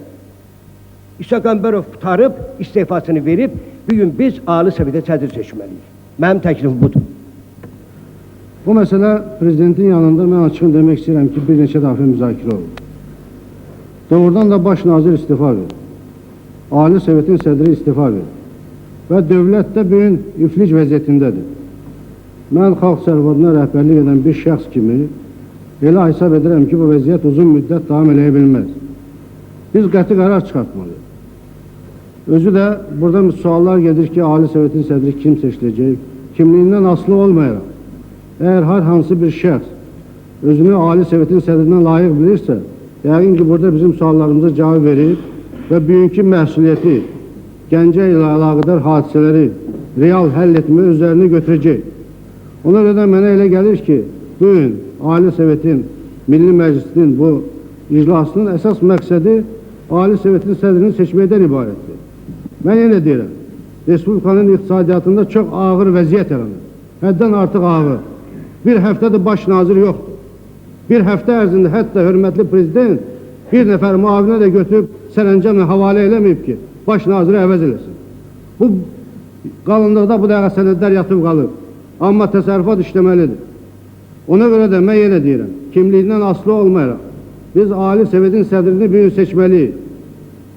İsa Qəmbərov tutarıb, istefasını verib, bugün biz Ali Sovetə sədr seçməliyik. Mənim təklifim budur. Bu məsələ prezidentin yanında mən açığın demək istəyirəm ki, bir neçə dəfə müzakirə oldu. Doğrudan da baş nazir istifa verir. Ali Sovetin sədri istifa verir. Və dövlət də bugün üflic vəziyyətindədir. Mən xalq sərvadına rəhbərlik edən bir şəxs kimi elə hesab edirəm ki, bu vəziyyət uzun müddət davam eləyə bilməz. Biz qəti qərar çıxartmalıyıq. Özü də burada suallar gedir ki, Ali Sovetin sədri kim seçiləcək? Kimliyindən asılı olmayaraq, əgər hər hansı bir şəxs özünü Ali Sovetin sədrindən layiq bilirsə, yəqin ki, burada bizim suallarımıza cavab verir və bugünkü məsuliyyəti, Gəncə ilə əlaqədar hadisələri real həll etmə üzərinə götürəcək. Ona görə də mənə elə gəlir ki, bugün Ali Sovetin Milli Məclisinin bu iclasının əsas məqsədi Ali Sovetin sədrini seçməkdən ibarətdir. Mən yenə deyirəm, Respublikanın iqtisadiyyatında çox ağır vəziyyət yaranır. Həddən artıq ağır. Bir həftədir baş nazir yoxdur. Bir həftə ərzində hətta hörmətli prezident bir nəfər müavinə də götürüb sərəncamla havalə eləməyib ki, baş naziri əvəz eləsin. Bu qalınlıqda bu dəqiqə sənədlər yatıb qalır. Amma təsərrüfat işləməlidir. Ona görə də mən yenə deyirəm, kimliyindən asılı olmayaraq, biz Ali Sovetin sədrini bir gün seçməliyik.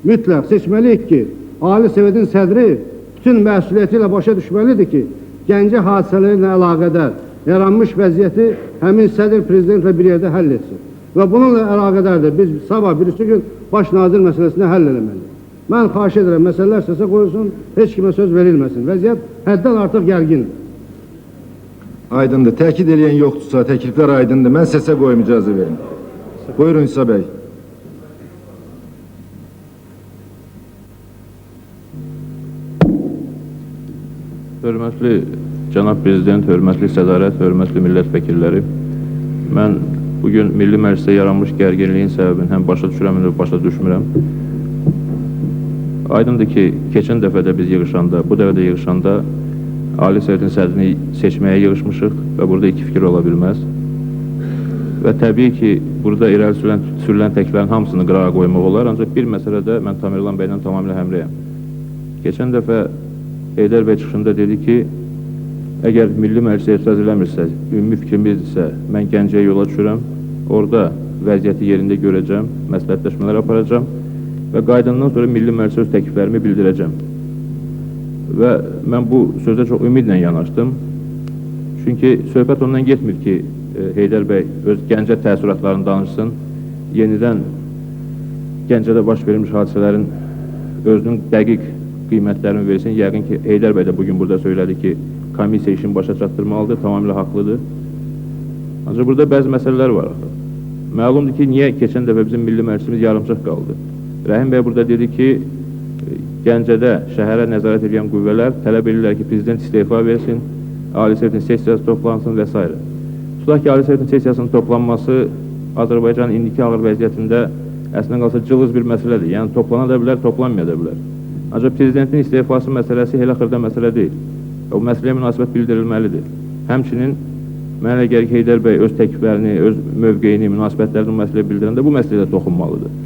Mütləq seçməliyik ki, Ali Sovetin sədri bütün məsuliyyəti ilə başa düşməlidir ki, Gəncə hadisələri ilə əlaqədar yaranmış vəziyyəti həmin sədr prezidentlə bir yerdə həll etsin. Və bununla əlaqədardır, biz sabah birisi gün baş nazir məsələsini həll eləməliyik. Mən xahiş edirəm, məsələlər səsə qoyulsun, heç kimə söz verilməsin. Vəziyyət həddən artıq gərgindir. Aydındır. Təkid edən yoxdursa, təkliflər aydındır. Mən səsə qoyum, icazə verin. Buyurun İsa bəy. Hörmətli Cənab Prezident, hörmətli sədarət, hörmətli millət vəkilləri, mən bugün Milli Məclisdə yaranmış gərginliyin səbəbini həm başa düşürəm, həm də başa düşmürəm. Aydındır ki, keçən dəfə də biz yığışanda, bu dəfə də yığışanda Ali Sovetin sədrini seçməyə yığışmışıq və burada iki fikir ola bilməz. Və təbii ki, burada irəli sürülən təkliflərin hamısını qırağa qoymaq olar, ancaq bir məsələdə mən Tamerlan bəylə tamamilə həmrəyəm. Keçən dəfə Heydər bəy çıxışında dedi ki, əgər Milli Məclisə etiraz eləmirsə, ümumi fikrimizdirsə, mən Gəncəyə yola düşürəm, orada vəziyyəti yerində görəcəm, məsləhətləşmələr aparacam və qaydandan sonra Milli Məclisə öz təkliflərimi bildirəcəm. Və mən bu sözə çox ümidlə yanaşdım. Çünki söhbət ondan getmir ki, Heydər bəy öz Gəncə təəssüratlarını danışsın, yenidən Gəncədə baş verilmiş hadisələrin özünün dəqiq qiymətlərini versin. Yəqin ki, Heydər bəy də bugün burada söylədi ki, komissiya işini başa çatdırmalıdır, tamamilə haqlıdır. Ancaq burada bəzi məsələlər var. Məlumdur ki, niyə keçən dəfə bizim Milli Məclisimiz yarımçıq qaldı? Rəhim bəy burada dedi ki, Gəncədə şəhərə nəzarət edən qüvvələr tələb edirlər ki, prezident istefa versin, Ali Sovetin sessiyası toplansın və s. Tutaq ki, Ali Sovetin sessiyasının toplanması Azərbaycanın indiki ağır vəziyyətində əslində qalsa cılız bir məsələdir. Yəni, toplana da bilər, toplanmaya da bilər. Ancaq prezidentin istifası məsələsi elə xırda məsələ deyil. O məsələyə münasibət bildirilməlidir. Həmçinin, mənə gəlir ki, Heydər bəy öz təkliflərini, öz mövqeyini, münasibətlərini bu məsələyə bildirəndə bu məsələyə toxunmalıdır.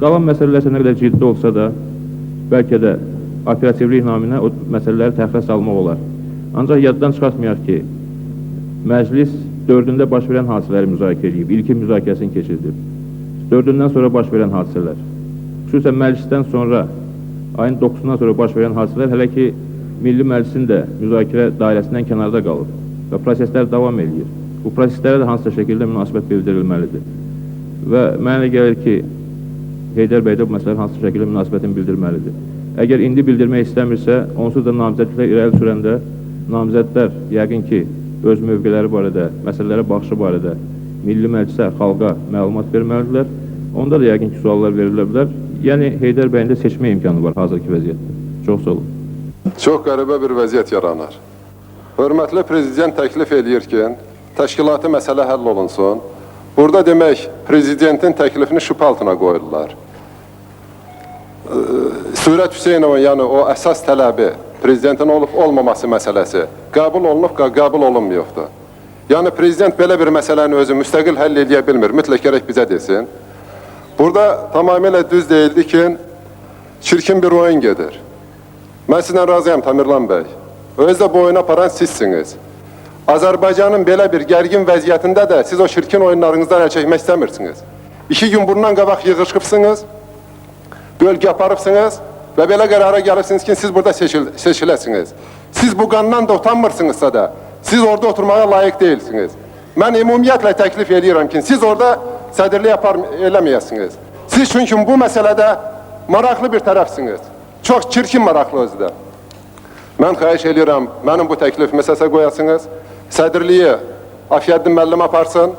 Qalan məsələlər nə qədər ciddi olsa da, bəlkə də operativlik naminə o məsələləri təxirə salmaq olar. Ancaq yaddan çıxartmayaq ki, məclis 4-ündə baş verən hadisələri müzakirə edib, ilkin müzakirəsini keçirdib. 4-ündən sonra baş verən hadisələr. Xüsusən məclisdən sonra, ayın 9-undan sonra baş verən hadisələr hələ ki, Milli Məclisin də müzakirə dairəsindən kənarda qalıb və proseslər davam edir. Bu proseslərə də hansısa şəkildə münasibət bildirilməlidir. Və mənə gəlir ki, Heydər bəy də bu məsələnin hansısa şəkildə münasibətini bildirməlidir. Əgər indi bildirmək istəmirsə, onsuz da namizədliklər irəli sürəndə namizədlər yəqin ki, öz mövqeləri barədə, məsələlərə baxışı barədə Milli Məclisə, xalqa məlumat verməlidirlər. Onda da yəqin ki, suallar verilə bilər. Yəni, Heydər bəyin də seçmə imkanı var hazırki vəziyyətdə. Çox sağ olun. Çox qəribə bir vəziyyət yaranır. Hörmətli prezident təklif edir ki, təşkilati məsələ həll olunsun. Burada demək, prezidentin təklifini şübhə altına qoyurlar. Sürət Hüseynova, yəni o əsas tələbi, prezidentin olub-olmaması məsələsi qəbul olunub, qəbul olunmayıbdır. Yəni, prezident belə bir məsələni özü müstəqil həll edə bilmir, mütləq gərək bizə desin. Burada tamamilə düz deyildi ki, çirkin bir oyun gedir. Mən sizlə razıyam, Tamerlan bəy. Özdə bu oyuna aparan sizsiniz. Azərbaycanın belə bir gərgin vəziyyətində də siz o şirkin oyunlarınızdan əl çəkmək istəmirsiniz. 2 gün bundan qabaq yığışqıbsınız, bölgə aparıbsınız və belə qərara gəlibsiniz ki, siz burada seçiləsiniz. Siz bu qandan da utanmırsınızsa da, siz orada oturmağa layiq deyilsiniz. Mən ümumiyyətlə təklif edirəm ki, siz orada sədrlik eləməyəsiniz. Siz çünki bu məsələdə maraqlı bir tərəfsiniz. Çox çirkin maraqlı özü də. Mən xahiş edirəm, mənim bu təklifimi səsə qoyasınız, sədrliyi Afiyəddin müəllim aparsın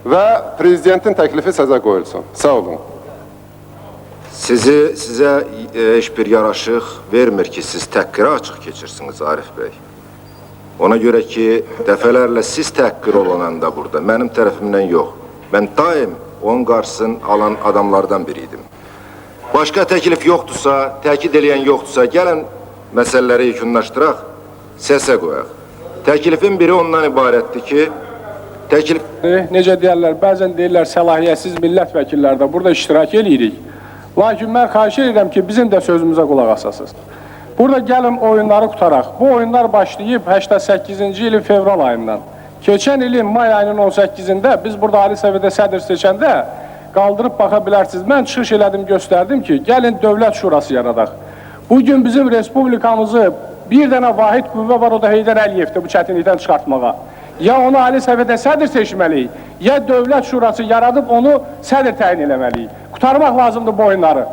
və prezidentin təklifi səsə qoyulsun. Sağ olun. Sizə heç bir yaraşıq vermir ki, siz təhqirə açıq keçirsiniz, Arif bəy. Ona görə ki, dəfələrlə siz təhqir olunanda burada, mənim tərəfimdən yox. Mən daim onun qarşısını alan adamlardan biriydim. Başqa təklif yoxdursa, təkid eləyən yoxdursa, gəlin məsələləri yekunlaşdıraq, səsə qoyaq. Təklifin biri ondan ibarətdir ki, necə deyərlər, bəzən deyirlər səlahiyyətsiz millət vəkilləri də burada iştirak edirik. Lakin mən xahiş edirəm ki, bizim də sözümüzə qulaq asasınız. Burada gəlin oyunları qutaraq. Bu oyunlar başlayıb 88-ci ilin fevral ayından. Keçən ilin may ayının 18-də biz burada Ali Səviyyədə sədr seçəndə qaldırıb baxa bilərsiniz. Mən çıxış elədim, göstərdim ki, gəlin dövlət şurası yaradaq. Bugün bizim respublikamızı bir dənə vahid qüvvə var, o da Heydər Əliyevdir bu çətinlikdən çıxartmağa. Ya onu Ali Səviyyədə sədr seçməliyik, ya dövlət şurası yaradıb onu sədr təyin eləməliyik. Qutarmaq lazımdır bu oyunları.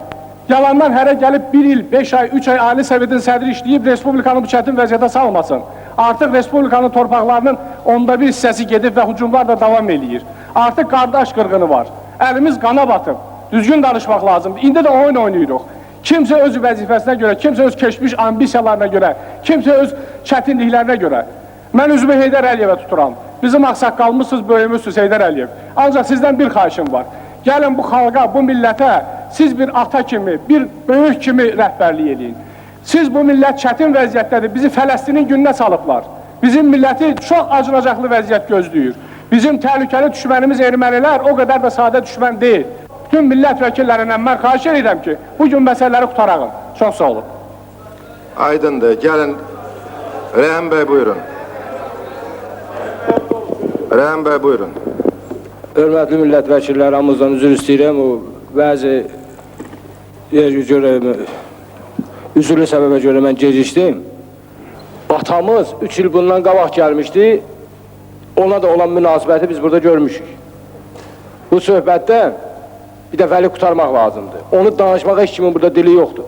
Yalandan hərə gəlib 1 il, 5 ay, 3 ay Ali Səviyyədən sədri işləyib respublikanı bu çətin vəziyyətə salmasın. Artıq respublikanın torpaqlarının onda bir hissəsi gedib və hücumlar da davam eləyir. Artıq qardaş qırğını var. Əlimiz qana batıb. Düzgün danışmaq lazımdır. İndi də oyun oynayırıq. Kimsə öz vəzifəsinə görə, kimsə öz keçmiş ambisiyalarına görə, kimsə öz çətinliklərinə görə. Mən üzümü Heydər Əliyevə tuturam. Bizim ağsaqqalımızsınız, böyümüzsünüz Heydər Əliyev. Ancaq sizdən bir xahişim var. Gəlin bu xalqa, bu millətə siz bir ata kimi, bir böyük kimi rəhbərlik edin. Siz bu millət çətin vəziyyətdədir. Bizi Fələstinin gününə salıblar. Bizim milləti çox acınacaqlı vəziyyət gözləyir. Bizim təhlükəli düşmənimiz ermənilər o qədər də sadə düşmən deyil. Bütün millət vəkillərindən mən xahiş edirəm ki, bugün məsələləri qutarağın. Çox sağ olun. Aydındır. Gəlin. Rəhəm bəy, buyurun. Rəhəm bəy, buyurun. Hörmətli millət vəkilləri, hamımızdan üzr istəyirəm. O bəzi üzürlü səbəbə görə mən gecikdim. Atamız 3 il bundan qabaq gəlmişdi. Ona da olan münasibəti biz burada görmüşük. Bu söhbətdən bir dəfəli qutarmaq lazımdır. Onu danışmağa heç kimin burada dili yoxdur.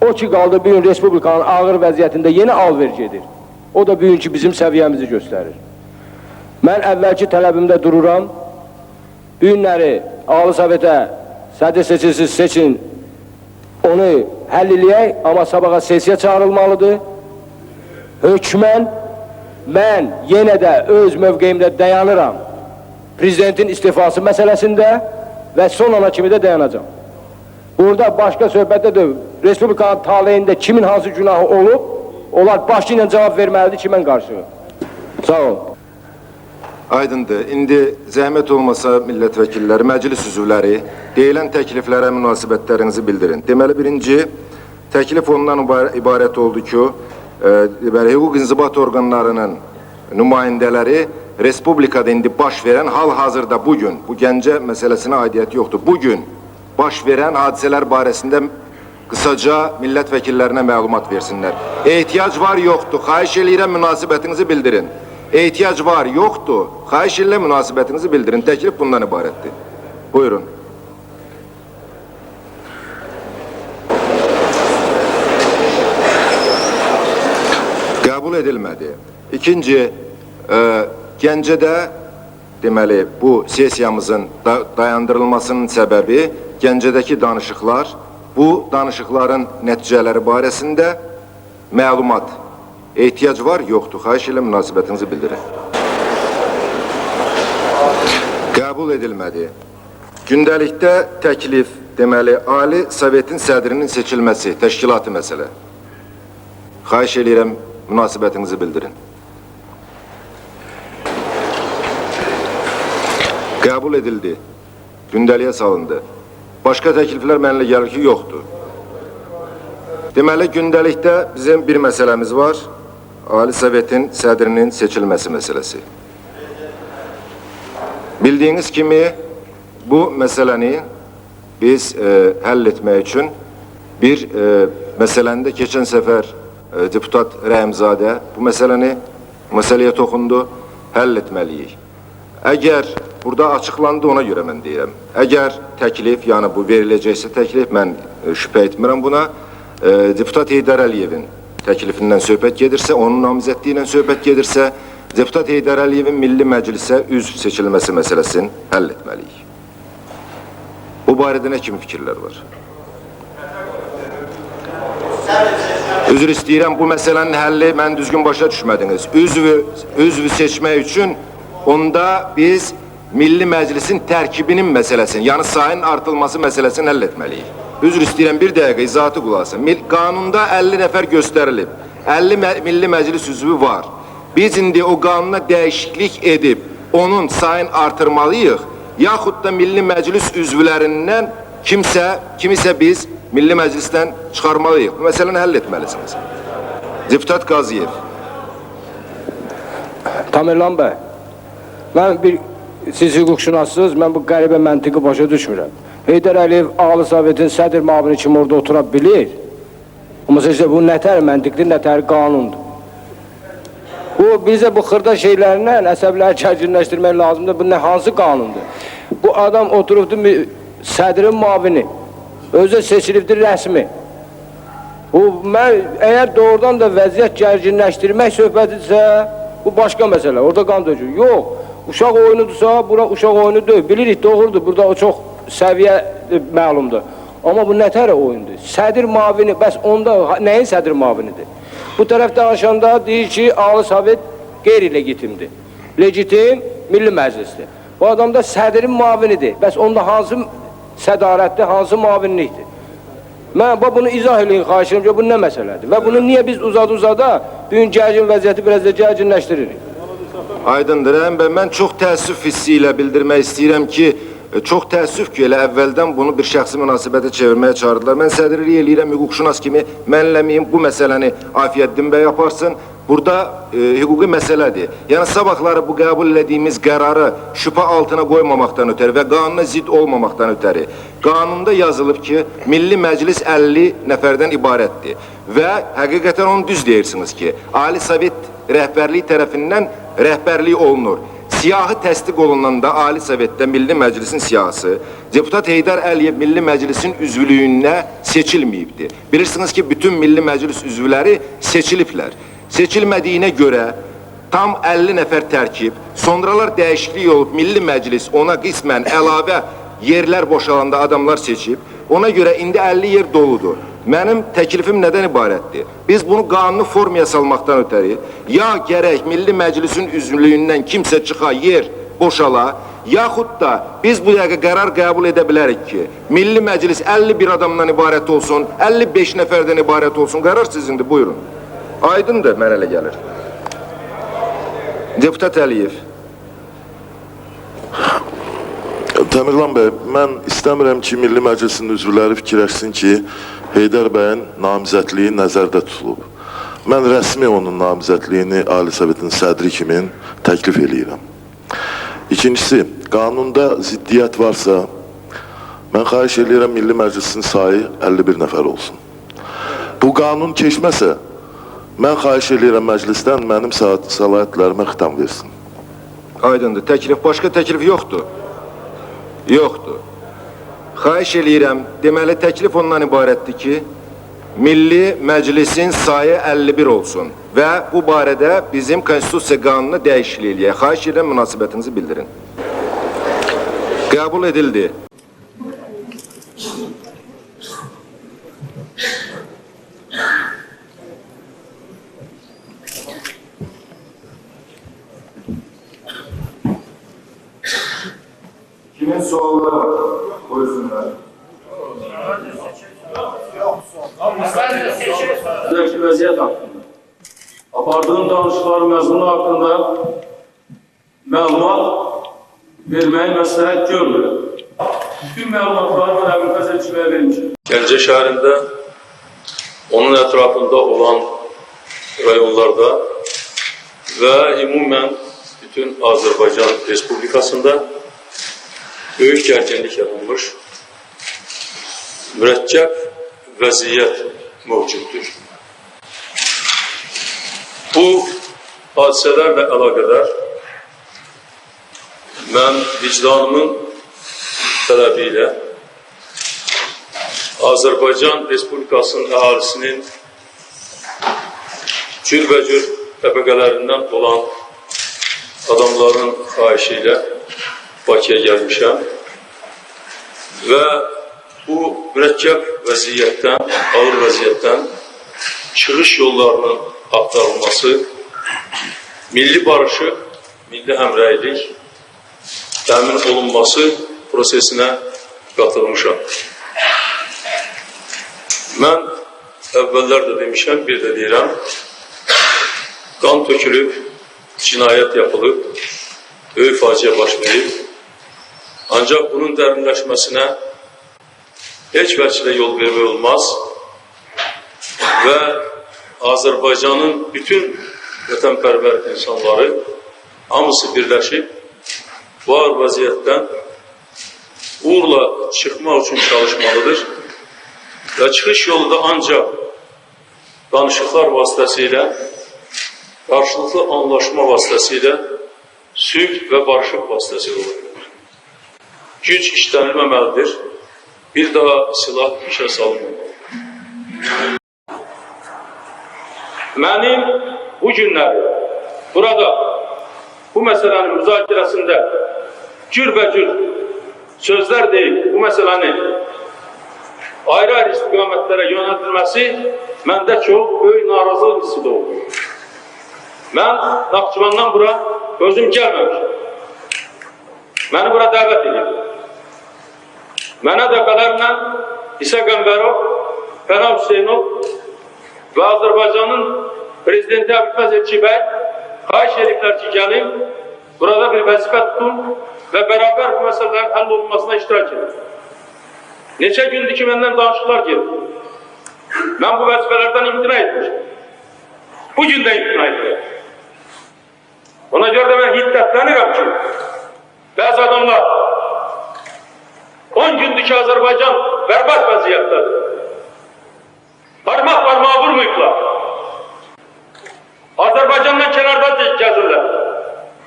O ki qaldı bugün Respublikanın ağır vəziyyətində yeni alverc edir. O da bugünkü bizim səviyyəmizi göstərir. Mən əvvəlki tələbimdə dururam. Bu günləri Ali Səviyyətə sədr seçilsiz seçin, onu həll eləyək, amma sabaha sesiya çağırılmalıdır. Hökmən mən yenə də öz mövqeyimdə dayanıram. Prezidentin istifası məsələsində və son ana kimi də dayanacam. Burada başqa söhbətdə də Respublikanın taleyində kimin hansı günahı olub, onlar başı ilə cavab verməlidir ki, mən qarşıyım. Sağ olun. Aydındır. İndi zəhmət olmasa millət vəkilləri, məclis üzvləri deyilən təkliflərə münasibətlərinizi bildirin. Deməli, birinci təklif ondan ibarət oldu ki, hüquq inzibat orqanlarının nümayəndələri Respublikada indi baş verən hal-hazırda bugün, bu Gəncə məsələsinə aidiyyəti yoxdur, bugün baş verən hadisələr barəsində qısaca millət vəkillərinə məlumat versinlər. Ehtiyac var, yoxdur. Xahiş eləyirəm, münasibətinizi bildirin. Ehtiyac var, yoxdur. Xahiş eləyirəm, münasibətinizi bildirin. Təklif bundan ibarətdir. Buyurun. Qəbul edilmədi. İkinci, Gəncədə deməli bu sesiyamızın dayandırılmasının səbəbi Gəncədəki danışıqlar, bu danışıqların nəticələri barəsində məlumat, ehtiyac var, yoxdur. Xahiş ilə münasibətinizi bildirin. Qəbul edilmədi. Gündəlikdə təklif, deməli, Ali Sovetin sədrinin seçilməsi, təşkilatı məsələ. Xahiş eləyirəm, münasibətinizi bildirin. Qəbul edildi. Gündəliyə salındı. Başqa təkliflər mənimlə gəlir ki, yoxdur. Deməli, gündəlikdə bizim bir məsələmiz var. Ali Sovetin sədrinin seçilməsi məsələsi. Bildiyiniz kimi, bu məsələni biz həll etmək üçün bir məsələni də keçən səfər deputat Rəhimzadə bu məsələyə toxundu, həll etməliyik. Əgər burada açıqlandı, ona görə mən deyirəm. Əgər təklif, yəni bu veriləcəksə təklif, mən şübhə etmirəm buna, deputat Heydər Əliyevin təklifindən söhbət gedirsə, onun namizədliyi ilə söhbət gedirsə, deputat Heydər Əliyevin Milli Məclisə üzv seçilməsi məsələsini həll etməliyik. Bu barədə nə kimi fikirlər var? Üzr istəyirəm, bu məsələnin həlli mən düzgün başa düşmədiniz. Üzvü seçmək üçün onda biz Milli Məclisin tərkibinin məsələsini, yəni sayının artılması məsələsini həll etməliyik. Üzr istəyirəm, bir dəqiqə izahatı qulaq asın. Qanunda 50 nəfər göstərilib, 50 Milli Məclis üzvü var. Biz indi o qanuna dəyişiklik edib, onun sayını artırmalıyıq, yaxud da Milli Məclis üzvlərindən kimisə biz Milli Məclisdən çıxarmalıyıq. Bu məsələni həll etməlisiniz. Deputat Qaziyev. Tamerlan bəy, siz hüquqşünassınız, mən bu qəribə məntiqi başa düşmürəm. Heydər Əliyev Ağlı Sovetin sədr müavini kimi orada otura bilir. Amma sizə bu nətər məntiqdir, nətər qanundur. Bizə bu xırda şeylərindən əsəbləri gərginləşdirmək lazımdır. Bu nə hansı qanundur? Bu adam oturubdur sədrin müavini, özü seçilibdir rəsmi. Əgər doğrudan da vəziyyət gərginləşdirmək söhbətidirsə, bu başqa məsələ, orada qan dökür. Yox, uşaq oyunudursa, bura uşaq oyunu deyil. Bilirik, doğrudur, burada o çox səviyyə məlumdur. Amma bu nətər oyundur? Sədir mavini, bəs onda nəyin sədir mavinidir? Bu tərəf danışanda deyir ki, Ağlı Sovet qeyri-legitimdir. Legitim Milli Məclisdir. Bu adam da sədrin mavinidir. Bəs onda hansı sədarətdir, hansı mavinlikdir? Mən bunu izah eləyin, xahiş edirəm ki, bu nə məsələdir? Və bunu niyə biz uzada bugün gərgin vəziyyəti biraz da gərginləşdiririk? Aydındır, mən çox təəssüf hissi ilə bildirmək istəyirəm ki, çox təəssüf ki, elə əvvəldən bunu bir şəxsi münasibətə çevirməyə çağırdılar. Mən sədrlik eləyirəm, hüquqşünas kimi mənləmiyim, bu məsələni Afiyəddin bəy yaparsın. Burada hüquqi məsələdir. Yəni, sabahları bu qəbul edədiyimiz qərarı şübhə altına qoymamaqdan ötəri və qanuna zidd olmamaqdan ötəri. Qanunda yazılıb ki, Milli Məclis 50 nəfərdən ibarətdir. Və həqiqətən onu düz deyirsiniz ki, Ali Sovet rəhbərliyi tərəfindən rəhbərlik olunur. Siyahı təsdiq olunanda Ali Sovetdə Milli Məclisin siyahısı Deputat Heydər Əliyev Milli Məclisin üzvlüyünə seçilməyibdir. Bilirsiniz ki, bütün Milli Məclis üzvləri seçiliblər. Seçilmədiyinə görə tam 50 nəfər tərkib, sonralar dəyişiklik olub Milli Məclis ona qismən əlavə yerlər boşalanda adamlar seçib, ona görə indi 50 yer doludur. Mənim təklifim nədən ibarətdir? Biz bunu qanuni formaya salmaqdan ötəri, ya gərək Milli Məclisin üzvlüyündən kimsə çıxa, yer boşala, yaxud da biz bu dəqiqə qərar qəbul edə bilərik ki, Milli Məclis 51 adamdan ibarət olsun, 55 nəfərdən ibarət olsun, qərar sizindir, buyurun. Aydındır, mən elə gəlir. Deputat Əliyev. Təmirlan bəy, mən istəmirəm ki, Milli Məclisin üzvləri fikirləşsin ki, Heydər bəyin namizədliyi nəzərdə tutulub. Mən rəsmi onun namizədliyini Ali Sovetin sədri kimi təklif eləyirəm. İkincisi, qanunda ziddiyyət varsa, mən xahiş eləyirəm Milli Məclisin sayı 51 nəfər olsun. Bu qanun keçməsə, mən xahiş eləyirəm məclisdən mənim səlahiyyətlərimə xitam versin. Aydındır, başqa təklif yoxdur. Yoxdur. Xahiş eləyirəm, deməli təklif ondan ibarətdir ki, Milli Məclisin sayı 51 olsun və bu barədə bizim konstitusiya qanunu dəyişiklik eləyək. Xahiş edirəm, münasibətinizi bildirin. Qəbul edildi. Kimin sualları var? Buyursunlar. Buradaki vəziyyət haqqında, apardığım danışıqların məzmunu haqqında məlumat verməyi məsləhət görmürəm. Bütün məlumatları mən Əbülfəz Elçibəyə vermişim. Gəncə şəhərində, onun ətrafında olan rayonlarda və ümumən bütün Azərbaycan Respublikasında böyük gərginlik yaranmış, mürəkkəb vəziyyət mövcuddur. Bu hadisələrlə əlaqədar mən vicdanımın tələbi ilə Azərbaycan Respublikasının əhalisinin cürbəcür təbəqələrindən olan adamların xahişi ilə Bakıya gəlmişəm və bu mürəkkəb vəziyyətdən, ağır vəziyyətdən çıxış yollarının axtarılması, milli barışıq, milli həmrəylik təmin olunması prosesinə qatılmışam. Mən əvvəllər də demişəm, bir də deyirəm, qan tökülüb, cinayət yapılıb, böyük faciə baş verib, ancaq bunun dərinləşməsinə heç vəchlə yol vermək olmaz və Azərbaycanın bütün vətənpərvər insanları hamısı birləşib bu ağır vəziyyətdən uğurla çıxmaq üçün çalışmalıdır və çıxış yolu da ancaq danışıqlar vasitəsilə, qarşılıqlı anlaşma vasitəsilə, sülh və barışıq vasitəsilə olabilir. Güc işlənilməməlidir, bir daha silah işə salınmamalıdır. Mənim bu günləri burada bu məsələnin müzakirəsində cürbəcür sözlər deyil, bu məsələni ayrı-ayrı istiqamətlərə yönəldilməsi məndə çox böyük narazılıq hissi doğur. Mən Naxçıvandan bura özüm gəlməmişim. Məni bura dəvət edib. Mənə dəfələrlə İsa Qəmbərov, Pənah Hüseynov və Azərbaycanın Prezidenti Əbülfəz Elçibəy xahiş ediblər ki, gəlin, burada bir vəzifə tutun və bərabər bu məsələlərin həll olunmasına iştirak edin. Neçə gündür ki, məndən danışıqlar gedir. Mən bu vəzifələrdən imtina etmişim. Bugün də imtina etmişim. Ona görə də mən hiddətlənirəm ki, bəzi adamlar 10 gündür ki, Azərbaycan bərbad vəziyyətdədir. Parmaq vurmayıblar. Azərbaycandan kənarda gəzirlər.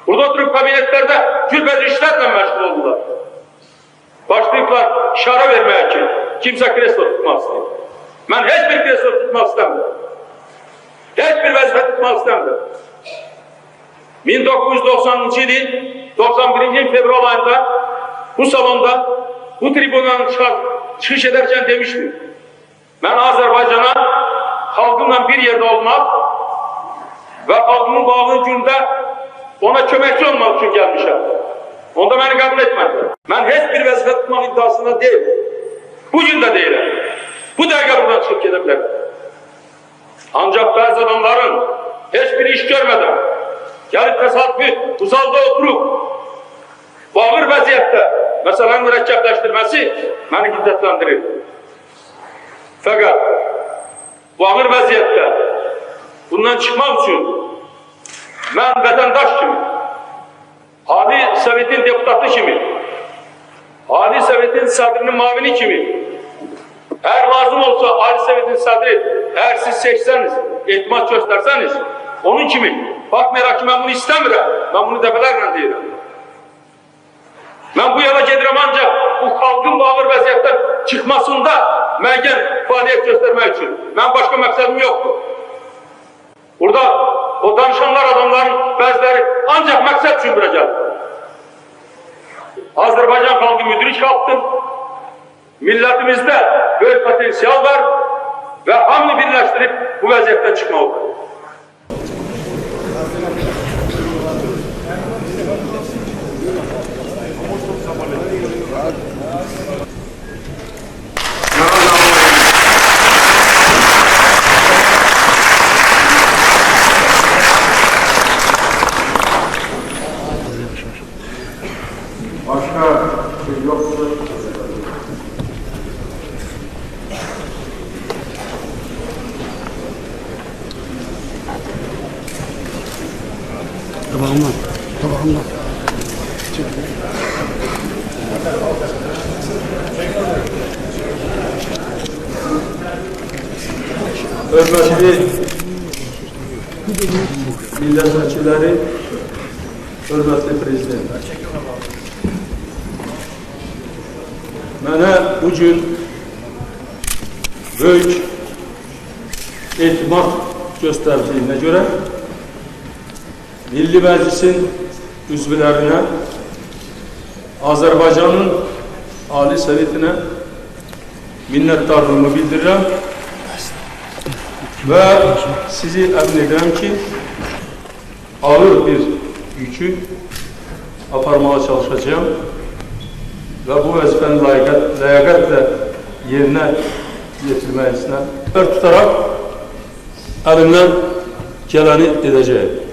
Burada oturup kabinetlərdə cürbəcür işlərlə məşğul oldular. Başlayıblar işarə verməyə ki, kimsə kreslo tutmaq istəyir. Mən heç bir kreslo tutmaq istəmirəm. Heç bir vəzifə tutmaq istəmirəm. 1990-cı ilin 91-ci fevral ayında bu salonda, bu tribundan çıxış ederken demiştim. Mən Azərbaycana xalqımla bir yerdə olmaq və xalqımın bağlı gündə ona köməkçi olmaq üçün gəlmişəm. Onda məni qəbul etmədi. Mən heç bir vəzifə tutmaq iddiasında deyil. Bugün də deyiləm. Bu dəqiqə buradan çıxıb gedə bilər. Ancaq bəzi adamların heç bir iş görmədən gəlib təsadüfi uzalda oturup bu ağır vəziyyətdə məsələn mürəkkəbləşdirməsi məni hiddətləndirir. Fəqət bu ağır vəziyyətdə bundan çıxmaq üçün mən vətəndaş kimi, Ali Sovetin deputatı kimi, Ali Sovetin sədrinin mavini kimi, eğer lazım olsa Ali Sovetin sədri, eğer siz seçseniz, etimat gösterseniz, onun kimi, bakmayaraq ki, mən bunu istəmirəm, mən bunu dəfələrlə deyirəm. Mən bu yola gedirəm ancaq bu xalqın bu ağır vəziyyətdən çıxmasında müəyyən fəaliyyət göstərmək üçün. Mən başqa məqsədim yoxdur. Burada o danışanlar adamların bəziləri ancaq məqsəd üçün bura gəlir. Azərbaycan xalqı müdrik xalqdır. Millətimizdə böyük potensial var və hamını birləşdirib bu vəziyyətdən çıxmalıdır. Başka şey yoksa Tabağımdan. hörmətli millət vəkilləri, hörmətli prezident. Mənə bugün böyük etimad göstərdiyinə görə Milli Məclisin üzvlərinə, Azərbaycanın Ali Sovetinə minnətdarlığımı bildirirəm və sizi əmin edirəm ki, ağır bir yükü aparmağa çalışacağım və bu vəzifəni ləyaqətlə yerinə yetirməyəsinə tutaraq əlimdən gələni edəcəyim.